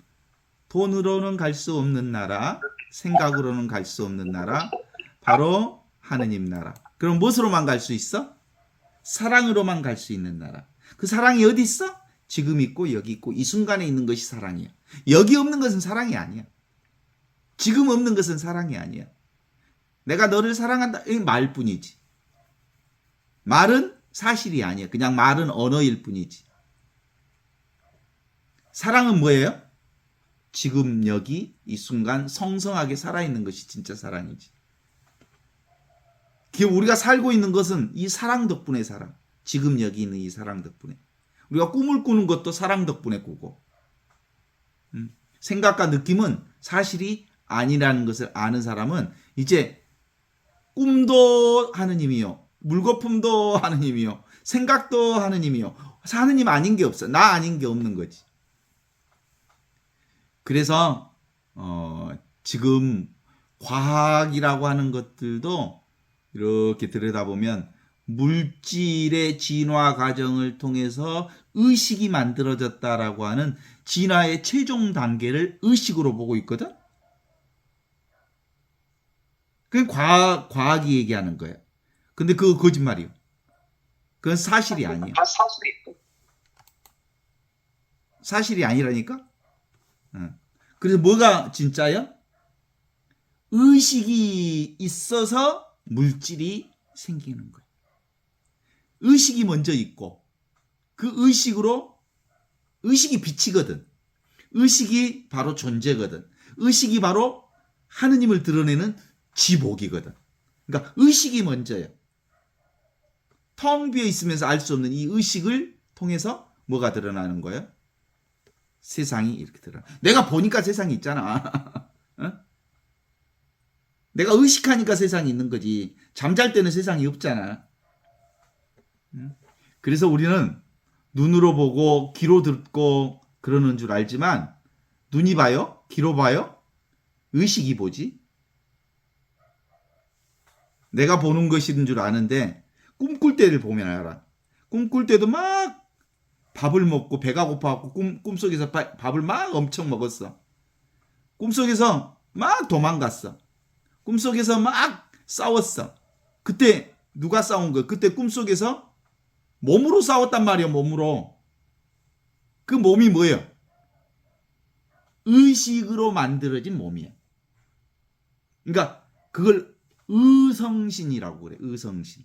돈으로는 갈 수 없는 나라. 생각으로는 갈 수 없는 나라. 바로 하느님 나라. 그럼 무엇으로만 갈 수 있어? 사랑으로만 갈 수 있는 나라. 그 사랑이 어디 있어? 지금 있고 여기 있고 이 순간에 있는 것이 사랑이야. 여기 없는 것은 사랑이 아니야. 지금 없는 것은 사랑이 아니야. 내가 너를 사랑한다. 이 말뿐이지. 말은 사실이 아니야. 그냥 말은 언어일 뿐이지. 사랑은 뭐예요? 지금 여기 이 순간 성성하게 살아있는 것이 진짜 사랑이지. 우리가 살고 있는 것은 이 사랑 덕분에 살아. 지금 여기 있는 이 사랑 덕분에. 우리가 꿈을 꾸는 것도 사랑 덕분에 꾸고. 생각과 느낌은 사실이 아니라는 것을 아는 사람은 이제 꿈도 하느님이요. 물거품도 하느님이요. 생각도 하느님이요. 하느님 아닌 게 없어. 나 아닌 게 없는 거지. 그래서 지금 과학이라고 하는 것들도 이렇게 들여다보면 물질의 진화 과정을 통해서 의식이 만들어졌다라고 하는 진화의 최종 단계를 의식으로 보고 있거든. 그건 과학이 얘기하는 거야. 근데 그거 거짓말이요. 그건 사실이 아니야. 사실이 아니라니까? 그래서 뭐가 진짜야? 의식이 있어서 물질이 생기는 거야. 의식이 먼저 있고 그 의식이 빛이거든. 의식이 바로 존재거든. 의식이 바로 하느님을 드러내는 지복이거든. 그러니까 의식이 먼저예요. 텅 비어 있으면서 알 수 없는 이 의식을 통해서 뭐가 드러나는 거예요? 세상이 이렇게 드러나. 내가 보니까 세상이 있잖아. 어? 내가 의식하니까 세상이 있는 거지. 잠잘 때는 세상이 없잖아. 그래서 우리는 눈으로 보고 귀로 듣고 그러는 줄 알지만 눈이 봐요? 귀로 봐요? 의식이 보지? 내가 보는 것인 줄 아는데 꿈꿀 때를 보면 알아. 꿈꿀 때도 막 밥을 먹고 배가 고파갖고 꿈속에서 밥을 막 엄청 먹었어. 꿈속에서 막 도망갔어. 꿈속에서 막 싸웠어. 그때 누가 싸운 거야? 그때 꿈속에서 몸으로 싸웠단 말이야. 몸으로. 그 몸이 뭐예요? 의식으로 만들어진 몸이야. 그러니까 그걸 의성신이라고 그래. 의성신.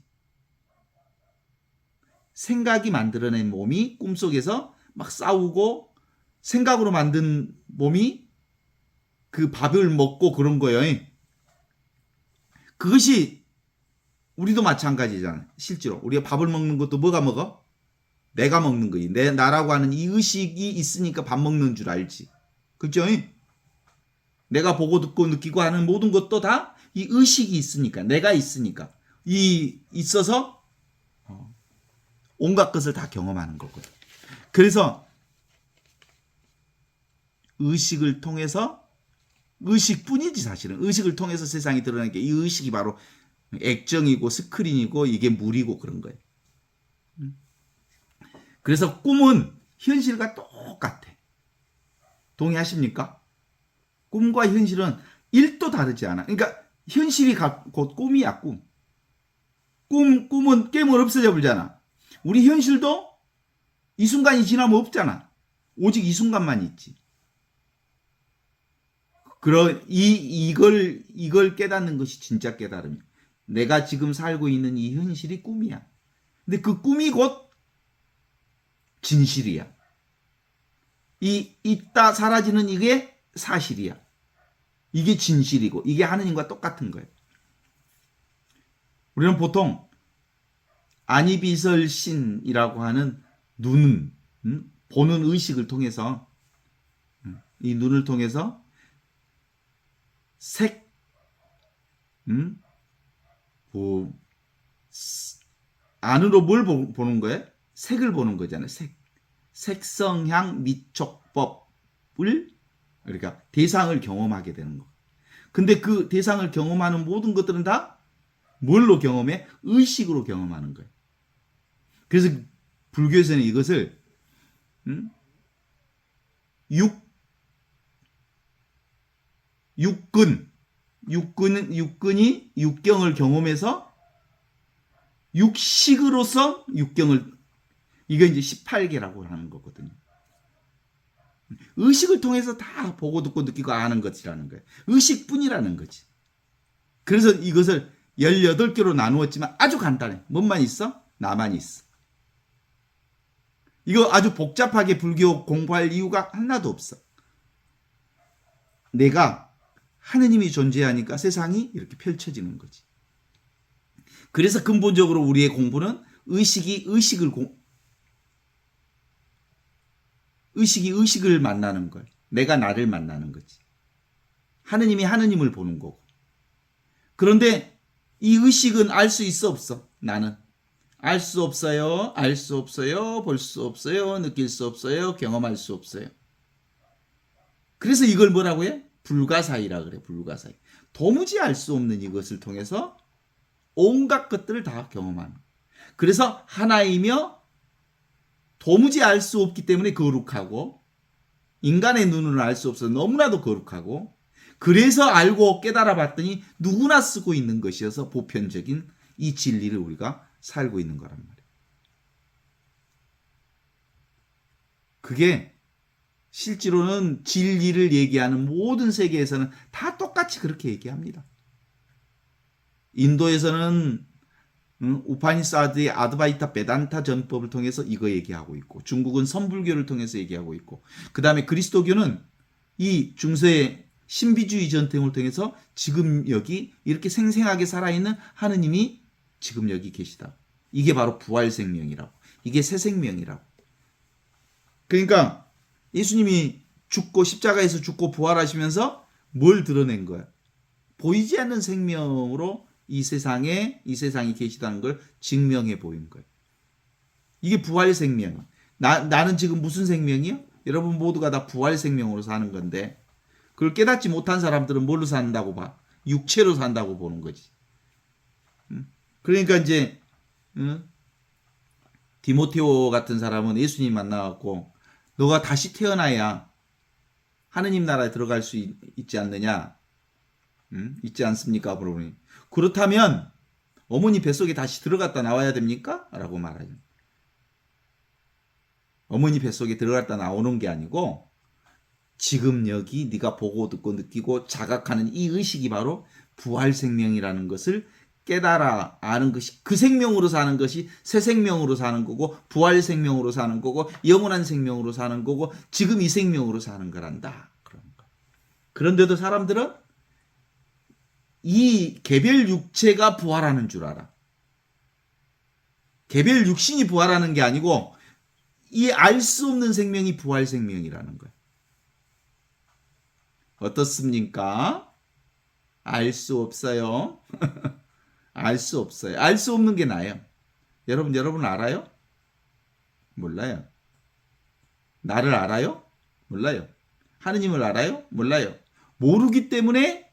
생각이 만들어낸 몸이 꿈속에서 막 싸우고 생각으로 만든 몸이 그 밥을 먹고 그런 거예요. 그것이 우리도 마찬가지잖아. 실제로 우리가 밥을 먹는 것도 뭐가 먹어? 내가 먹는 거지. 나라고 하는 이 의식이 있으니까 밥 먹는 줄 알지. 그죠? 내가 보고 듣고 느끼고 하는 모든 것도 다 이 의식이 있으니까, 내가 있으니까, 있어서 온갖 것을 다 경험하는 거거든. 그래서 의식을 통해서, 의식뿐이지 사실은. 의식을 통해서 세상이 드러나는 게 이 의식이 바로 액정이고 스크린이고 이게 물이고 그런 거예요. 그래서 꿈은 현실과 똑같아. 동의하십니까? 꿈과 현실은 1도 다르지 않아. 그러니까 현실이 곧 꿈이야, 꿈. 꿈은 깨면 없어져 버리잖아. 우리 현실도 이 순간이 지나면 없잖아. 오직 이 순간만 있지. 이걸 깨닫는 것이 진짜 깨달음이야. 내가 지금 살고 있는 이 현실이 꿈이야. 근데 그 꿈이 곧 진실이야. 있다 사라지는 이게 사실이야. 이게 진실이고 이게 하느님과 똑같은 거예요. 우리는 보통 안이비설신이라고 하는 눈, 보는 의식을 통해서, 이 눈을 통해서 색, 안으로 뭘 보는 거예요? 색을 보는 거잖아요. 색성향 미촉법을, 그러니까 대상을 경험하게 되는 거. 근데 그 대상을 경험하는 모든 것들은 다 뭘로 경험해? 의식으로 경험하는 거예요. 그래서 불교에서는 이것을 육근이 육경을 경험해서 육식으로서 육경을, 이게 이제 18개라고 하는 거거든요. 의식을 통해서 다 보고 듣고 느끼고 아는 것이라는 거예요. 의식뿐이라는 거지. 그래서 이것을 18개로 나누었지만 아주 간단해. 뭔만 있어? 나만 있어. 이거 아주 복잡하게 불교 공부할 이유가 하나도 없어. 내가 하느님이 존재하니까 세상이 이렇게 펼쳐지는 거지. 그래서 근본적으로 우리의 공부는 의식이 의식을 만나는 거예요. 내가 나를 만나는 거지. 하느님이 하느님을 보는 거고. 그런데 이 의식은 알 수 있어 없어? 나는 알 수 없어요. 알 수 없어요. 볼 수 없어요. 느낄 수 없어요. 경험할 수 없어요. 그래서 이걸 뭐라고 해? 불가사의라 그래. 불가사의. 도무지 알 수 없는 이것을 통해서 온갖 것들을 다 경험하는. 그래서 하나이며 도무지 알 수 없기 때문에 거룩하고, 인간의 눈으로는 알 수 없어서 너무나도 거룩하고, 그래서 알고 깨달아 봤더니 누구나 쓰고 있는 것이어서 보편적인 이 진리를 우리가 살고 있는 거란 말이에요. 그게 실제로는 진리를 얘기하는 모든 세계에서는 다 똑같이 그렇게 얘기합니다. 인도에서는 우파니사드의 아드바이타 베단타 전법을 통해서 이거 얘기하고 있고, 중국은 선불교를 통해서 얘기하고 있고, 그 다음에 그리스도교는 이 중세의 신비주의 전통을 통해서 지금 여기 이렇게 생생하게 살아있는 하느님이 지금 여기 계시다. 이게 바로 부활생명이라고. 이게 새생명이라고. 그러니까 예수님이 죽고 십자가에서 죽고 부활하시면서 뭘 드러낸 거야? 보이지 않는 생명으로 이 세상이 계시다는 걸 증명해 보인 거예요. 이게 부활 생명. 나는 지금 무슨 생명이요? 여러분 모두가 다 부활 생명으로 사는 건데, 그걸 깨닫지 못한 사람들은 뭘로 산다고 봐? 육체로 산다고 보는 거지. 그러니까 이제 디모테오 같은 사람은 예수님 만나갖고 너가 다시 태어나야 하느님 나라에 들어갈 수 있지 않느냐? 있지 않습니까? 물어보니, 그렇다면 어머니 뱃속에 다시 들어갔다 나와야 됩니까? 라고 말하죠. 어머니 뱃속에 들어갔다 나오는 게 아니고 지금 여기 네가 보고 듣고 느끼고 자각하는 이 의식이 바로 부활 생명이라는 것을 깨달아 아는 것이, 그 생명으로 사는 것이 새 생명으로 사는 거고, 부활 생명으로 사는 거고, 영원한 생명으로 사는 거고, 지금 이 생명으로 사는 거란다. 그런 거. 그런데도 사람들은 이 개별 육체가 부활하는 줄 알아. 개별 육신이 부활하는 게 아니고 이 알 수 없는 생명이 부활 생명이라는 거예요. 어떻습니까? 알 수 없어요. 알 수 없어요. 알 수 없는 게 나아요. 여러분 알아요? 몰라요. 나를 알아요? 몰라요. 하느님을 알아요? 몰라요. 모르기 때문에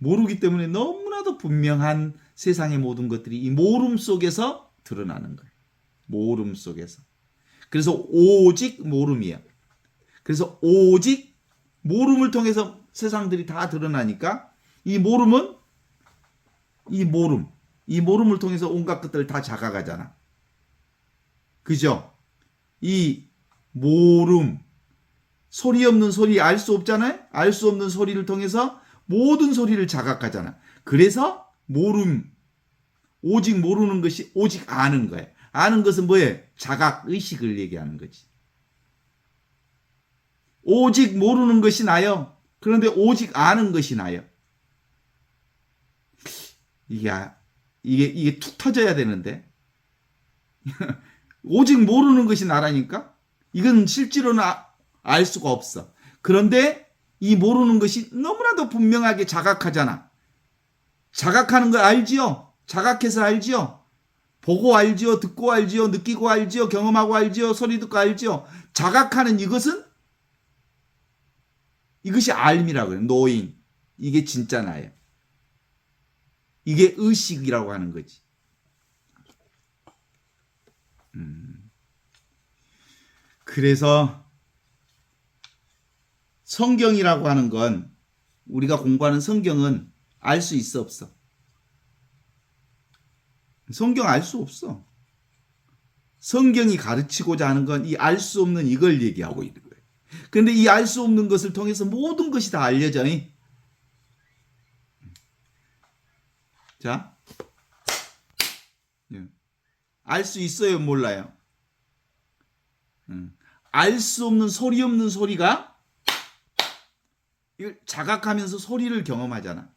너무나도 분명한 세상의 모든 것들이 이 모름 속에서 드러나는 거예요. 모름 속에서. 그래서 오직 모름이에요. 그래서 오직 모름을 통해서 세상들이 다 드러나니까 이 모름을 통해서 온갖 것들을 다 자각하잖아. 그죠? 이 모름, 소리 없는 소리 알 수 없잖아요? 알 수 없는 소리를 통해서 모든 소리를 자각하잖아. 그래서 모름, 오직 모르는 것이 오직 아는 거예요. 아는 것은 뭐예요? 자각, 의식을 얘기하는 거지. 오직 모르는 것이 나요. 그런데 오직 아는 것이 나요. 이게 툭 터져야 되는데. 오직 모르는 것이 나라니까? 이건 실제로는 알 수가 없어. 그런데 이 모르는 것이 너무나도 분명하게 자각하잖아. 자각하는 거 알지요? 자각해서 알지요? 보고 알지요? 듣고 알지요? 느끼고 알지요? 경험하고 알지요? 소리 듣고 알지요? 자각하는 이것이 알미라고 해요. 노잉. 이게 진짜 나예요. 이게 의식이라고 하는 거지. 그래서 성경이라고 하는 건 우리가 공부하는 성경은 알 수 있어 없어? 성경 알 수 없어. 성경이 가르치고자 하는 건 이 알 수 없는 이걸 얘기하고 있는 거예요. 그런데 이 알 수 없는 것을 통해서 모든 것이 다 알려져. 자, 알 수 있어요? 몰라요? 알 수 없는 소리 없는 소리가 이걸 자각하면서 소리를 경험하잖아.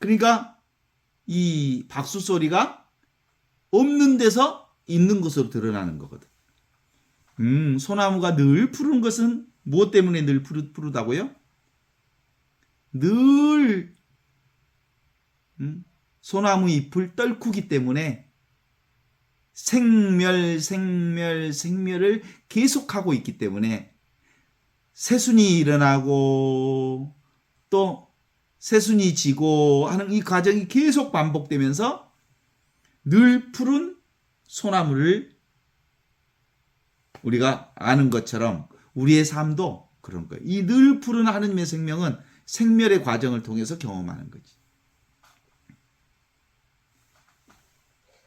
그러니까 이 박수 소리가 없는 데서 있는 것으로 드러나는 거거든. 소나무가 늘 푸른 것은 무엇 때문에 늘 푸르다고요? 늘 소나무 잎을 떨구기 때문에 생멸을 계속하고 있기 때문에 새순이 일어나고 또 새순이 지고 하는 이 과정이 계속 반복되면서 늘 푸른 소나무를 우리가 아는 것처럼 우리의 삶도 그런 거예요. 이 늘 푸른 하느님의 생명은 생멸의 과정을 통해서 경험하는 거지.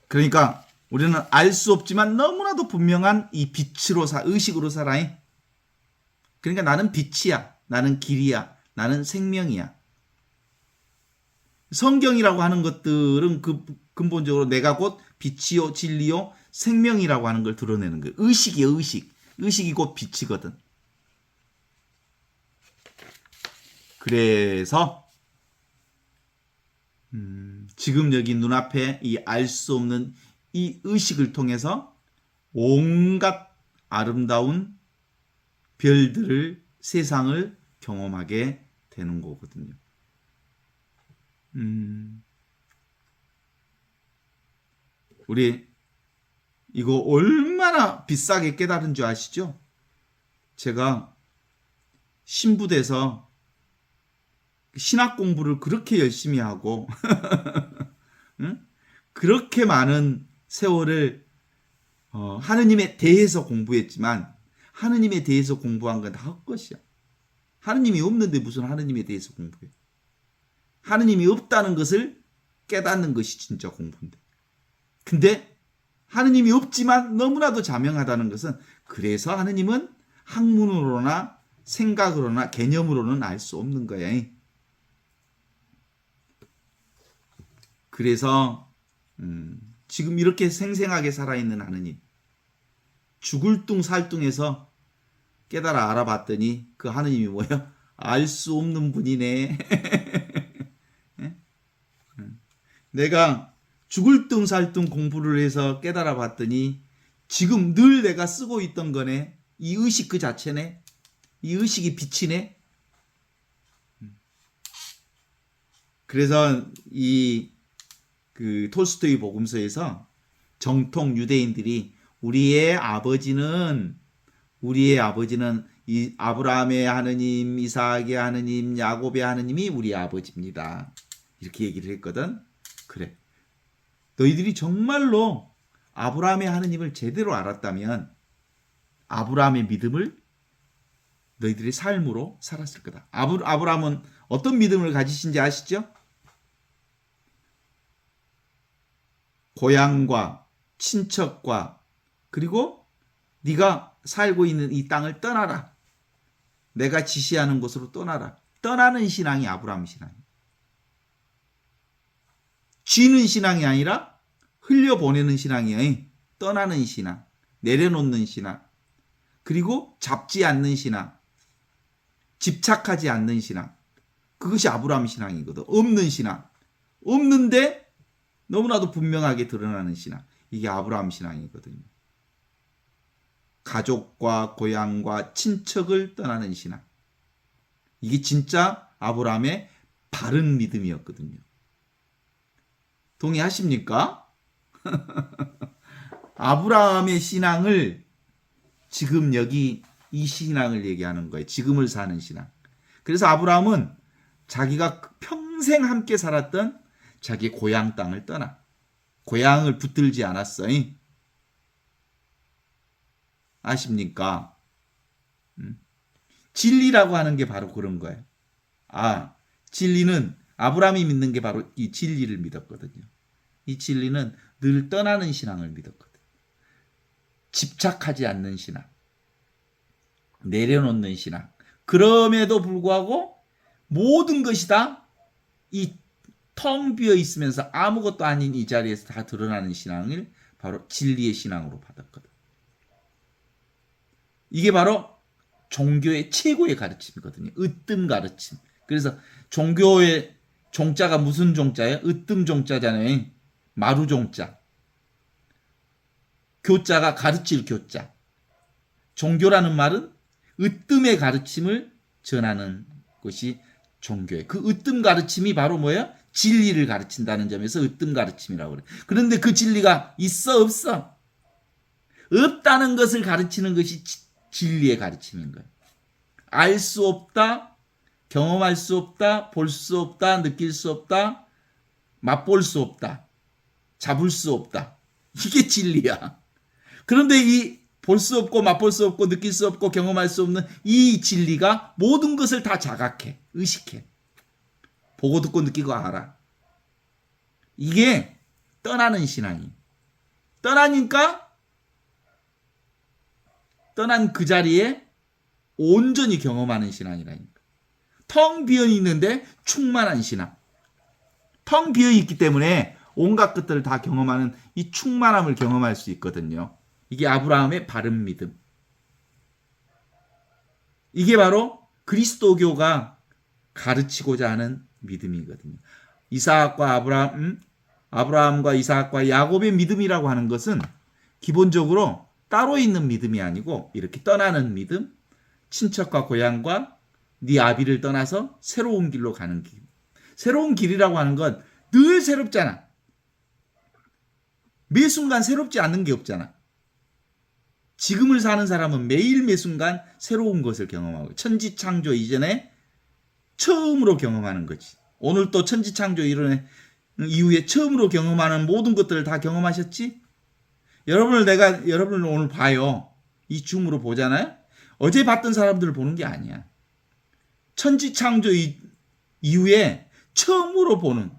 그러니까 우리는 알 수 없지만 너무나도 분명한 이 빛으로 의식으로 살아. 그러니까 나는 빛이야. 나는 길이야. 나는 생명이야. 성경이라고 하는 것들은 근본적으로 내가 곧 빛이요 진리요 생명이라고 하는 걸 드러내는 거예요. 의식이에요. 의식이 곧 빛이거든. 그래서 지금 여기 눈앞에 이 알 수 없는 이 의식을 통해서 온갖 아름다운 별들을 세상을 경험하게 되는 거거든요. 우리 이거 얼마나 비싸게 깨달은 줄 아시죠? 제가 신부돼서 신학 공부를 그렇게 열심히 하고 그렇게 많은 세월을 하느님에 대해서 공부했지만 하느님에 대해서 공부한 건 다 헛것이야. 하느님이 없는데 무슨 하느님에 대해서 공부해. 하느님이 없다는 것을 깨닫는 것이 진짜 공부인데. 근데 하느님이 없지만 너무나도 자명하다는 것은 그래서 하느님은 학문으로나 생각으로나 개념으로는 알 수 없는 거야. 그래서 지금 이렇게 생생하게 살아있는 하느님, 죽을 둥 살 둥에서 깨달아 알아봤더니 그 하느님이 뭐야? 알 수 없는 분이네. 내가 죽을 둥 살 둥 공부를 해서 깨달아 봤더니 지금 늘 내가 쓰고 있던 거네. 이 의식 그 자체네. 이 의식이 빛이네. 그래서 이 그 톨스토이 복음서에서 정통 유대인들이 우리의 아버지는 이 아브라함의 하느님, 이삭의 하느님, 야곱의 하느님이 우리 아버지입니다. 이렇게 얘기를 했거든. 그래. 너희들이 정말로 아브라함의 하느님을 제대로 알았다면 아브라함의 믿음을 너희들의 삶으로 살았을 거다. 아브라함은 어떤 믿음을 가지신지 아시죠? 고향과 친척과 그리고 네가 살고 있는 이 땅을 떠나라. 내가 지시하는 곳으로 떠나라. 떠나는 신앙이 아브라함 신앙이에요. 쥐는 신앙이 아니라 흘려보내는 신앙이에요. 떠나는 신앙, 내려놓는 신앙, 그리고 잡지 않는 신앙, 집착하지 않는 신앙. 그것이 아브라함 신앙이거든. 없는 신앙. 없는데 너무나도 분명하게 드러나는 신앙. 이게 아브라함 신앙이거든요. 가족과 고향과 친척을 떠나는 신앙. 이게 진짜 아브라함의 바른 믿음이었거든요. 동의하십니까? 아브라함의 신앙을 지금 여기 이 신앙을 얘기하는 거예요. 지금을 사는 신앙. 그래서 아브라함은 자기가 평생 함께 살았던 자기 고향 땅을 떠나 고향을 붙들지 않았어요. 아십니까? 진리라고 하는 게 바로 그런 거예요. 진리는 아브라함이 믿는 게 바로 이 진리를 믿었거든요. 이 진리는 늘 떠나는 신앙을 믿었거든요. 집착하지 않는 신앙, 내려놓는 신앙. 그럼에도 불구하고 모든 것이 다 이 텅 비어 있으면서 아무것도 아닌 이 자리에서 다 드러나는 신앙을 바로 진리의 신앙으로 받았거든. 이게 바로 종교의 최고의 가르침이거든요. 으뜸 가르침. 그래서 종교의 종자가 무슨 종자예요? 으뜸 종자잖아요. 마루 종자. 교자가 가르칠 교자. 종교라는 말은 으뜸의 가르침을 전하는 것이 종교예요. 그 으뜸 가르침이 바로 뭐예요? 진리를 가르친다는 점에서 으뜸 가르침이라고 그래요. 그런데 그 진리가 있어 없어? 없다는 것을 가르치는 것이 진리의 가르침인 거예요. 알 수 없다, 경험할 수 없다, 볼 수 없다, 느낄 수 없다, 맛볼 수 없다, 잡을 수 없다. 이게 진리야. 그런데 이 볼 수 없고 맛볼 수 없고 느낄 수 없고 경험할 수 없는 이 진리가 모든 것을 다 자각해, 의식해. 보고 듣고 느끼고 알아. 이게 떠나는 신앙이. 떠나니까 떠난 그 자리에 온전히 경험하는 신앙이라니까. 텅 비어 있는데 충만한 신앙. 텅 비어 있기 때문에 온갖 것들을 다 경험하는 이 충만함을 경험할 수 있거든요. 이게 아브라함의 바른 믿음. 이게 바로 그리스도교가 가르치고자 하는 믿음이거든요. 아브라함과 이삭과 야곱의 믿음이라고 하는 것은 기본적으로 따로 있는 믿음이 아니고 이렇게 떠나는 믿음, 친척과 고향과 네 아비를 떠나서 새로운 길로 가는 길. 새로운 길이라고 하는 건 늘 새롭잖아. 매 순간 새롭지 않는 게 없잖아. 지금을 사는 사람은 매일 매 순간 새로운 것을 경험하고 천지창조 이전에 처음으로 경험하는 거지. 오늘 또 천지창조 이후에 처음으로 경험하는 모든 것들을 다 경험하셨지? 여러분을 오늘 봐요. 이 줌으로 보잖아요. 어제 봤던 사람들을 보는 게 아니야. 천지창조 이후에 처음으로 보는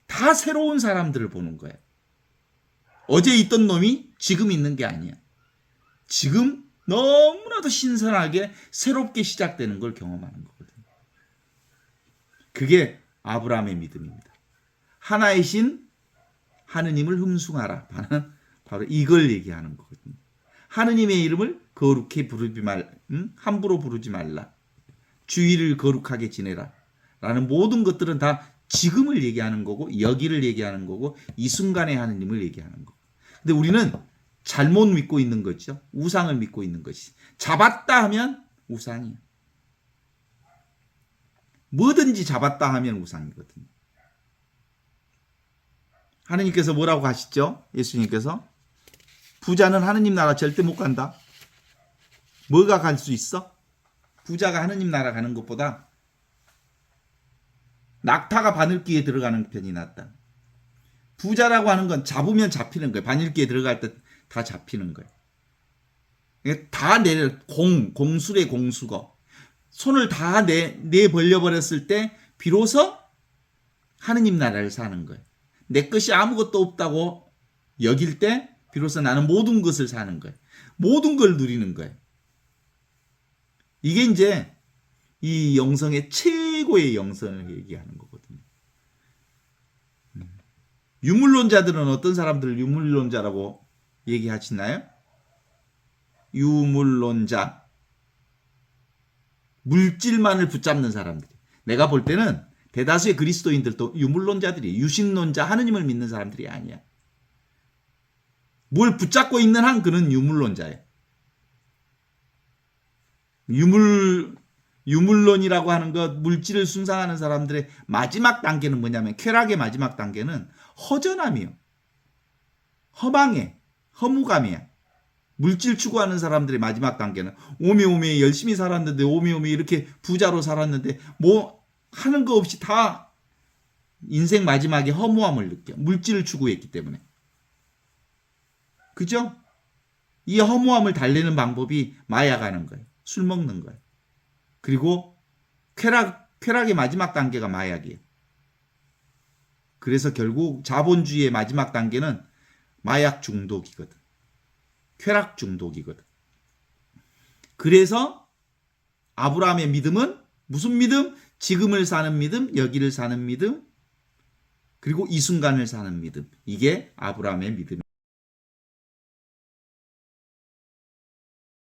다 새로운 사람들을 보는 거야. 어제 있던 놈이 지금 있는 게 아니야. 지금 너무나도 신선하게 새롭게 시작되는 걸 경험하는 거거든. 그게 아브라함의 믿음입니다. 하나의 신 하느님을 흠숭하라. 바로 이걸 얘기하는 거거든요. 하느님의 이름을 거룩히 함부로 부르지 말라. 주의를 거룩하게 지내라. 라는 모든 것들은 다 지금을 얘기하는 거고 여기를 얘기하는 거고 이 순간의 하느님을 얘기하는 거고. 근데 우리는 잘못 믿고 있는 거죠. 우상을 믿고 있는 것이. 잡았다 하면 우상이에요. 뭐든지 잡았다 하면 우상이거든요. 하느님께서 뭐라고 하시죠? 예수님께서 부자는 하느님 나라 절대 못 간다. 뭐가 갈 수 있어? 부자가 하느님 나라 가는 것보다 낙타가 바늘귀에 들어가는 편이 낫다. 부자라고 하는 건 잡으면 잡히는 거예요. 바늘귀에 들어갈 때 다 잡히는 거예요. 다 공술의 공수거. 손을 다 내벌려 버렸을 때 비로소 하느님 나라를 사는 거예요. 내 것이 아무것도 없다고 여길 때 비로소 나는 모든 것을 사는 거예요. 모든 걸 누리는 거예요. 이게 이제 이 영성의 최고의 영성을 얘기하는 거거든요. 유물론자들은 어떤 사람들을 유물론자라고 얘기하시나요? 유물론자. 물질만을 붙잡는 사람들. 내가 볼 때는 대다수의 그리스도인들도 유물론자들이, 유신론자, 하느님을 믿는 사람들이 아니야. 뭘 붙잡고 있는 한 그는 유물론자예요. 유물론이라고 하는 것, 물질을 숭상하는 사람들의 마지막 단계는 뭐냐면, 쾌락의 마지막 단계는 허전함이요. 허망해. 허무감이야. 물질 추구하는 사람들의 마지막 단계는 오메오메 열심히 살았는데, 오메오메 이렇게 부자로 살았는데 뭐 하는 거 없이 다 인생 마지막에 허무함을 느껴. 물질을 추구했기 때문에. 그죠? 이 허무함을 달래는 방법이 마약하는 거예요. 술 먹는 거예요. 그리고 쾌락의 마지막 단계가 마약이에요. 그래서 결국 자본주의의 마지막 단계는 마약 중독이거든. 쾌락 중독이거든. 그래서 아브라함의 믿음은 무슨 믿음? 지금을 사는 믿음, 여기를 사는 믿음, 그리고 이 순간을 사는 믿음. 이게 아브라함의 믿음.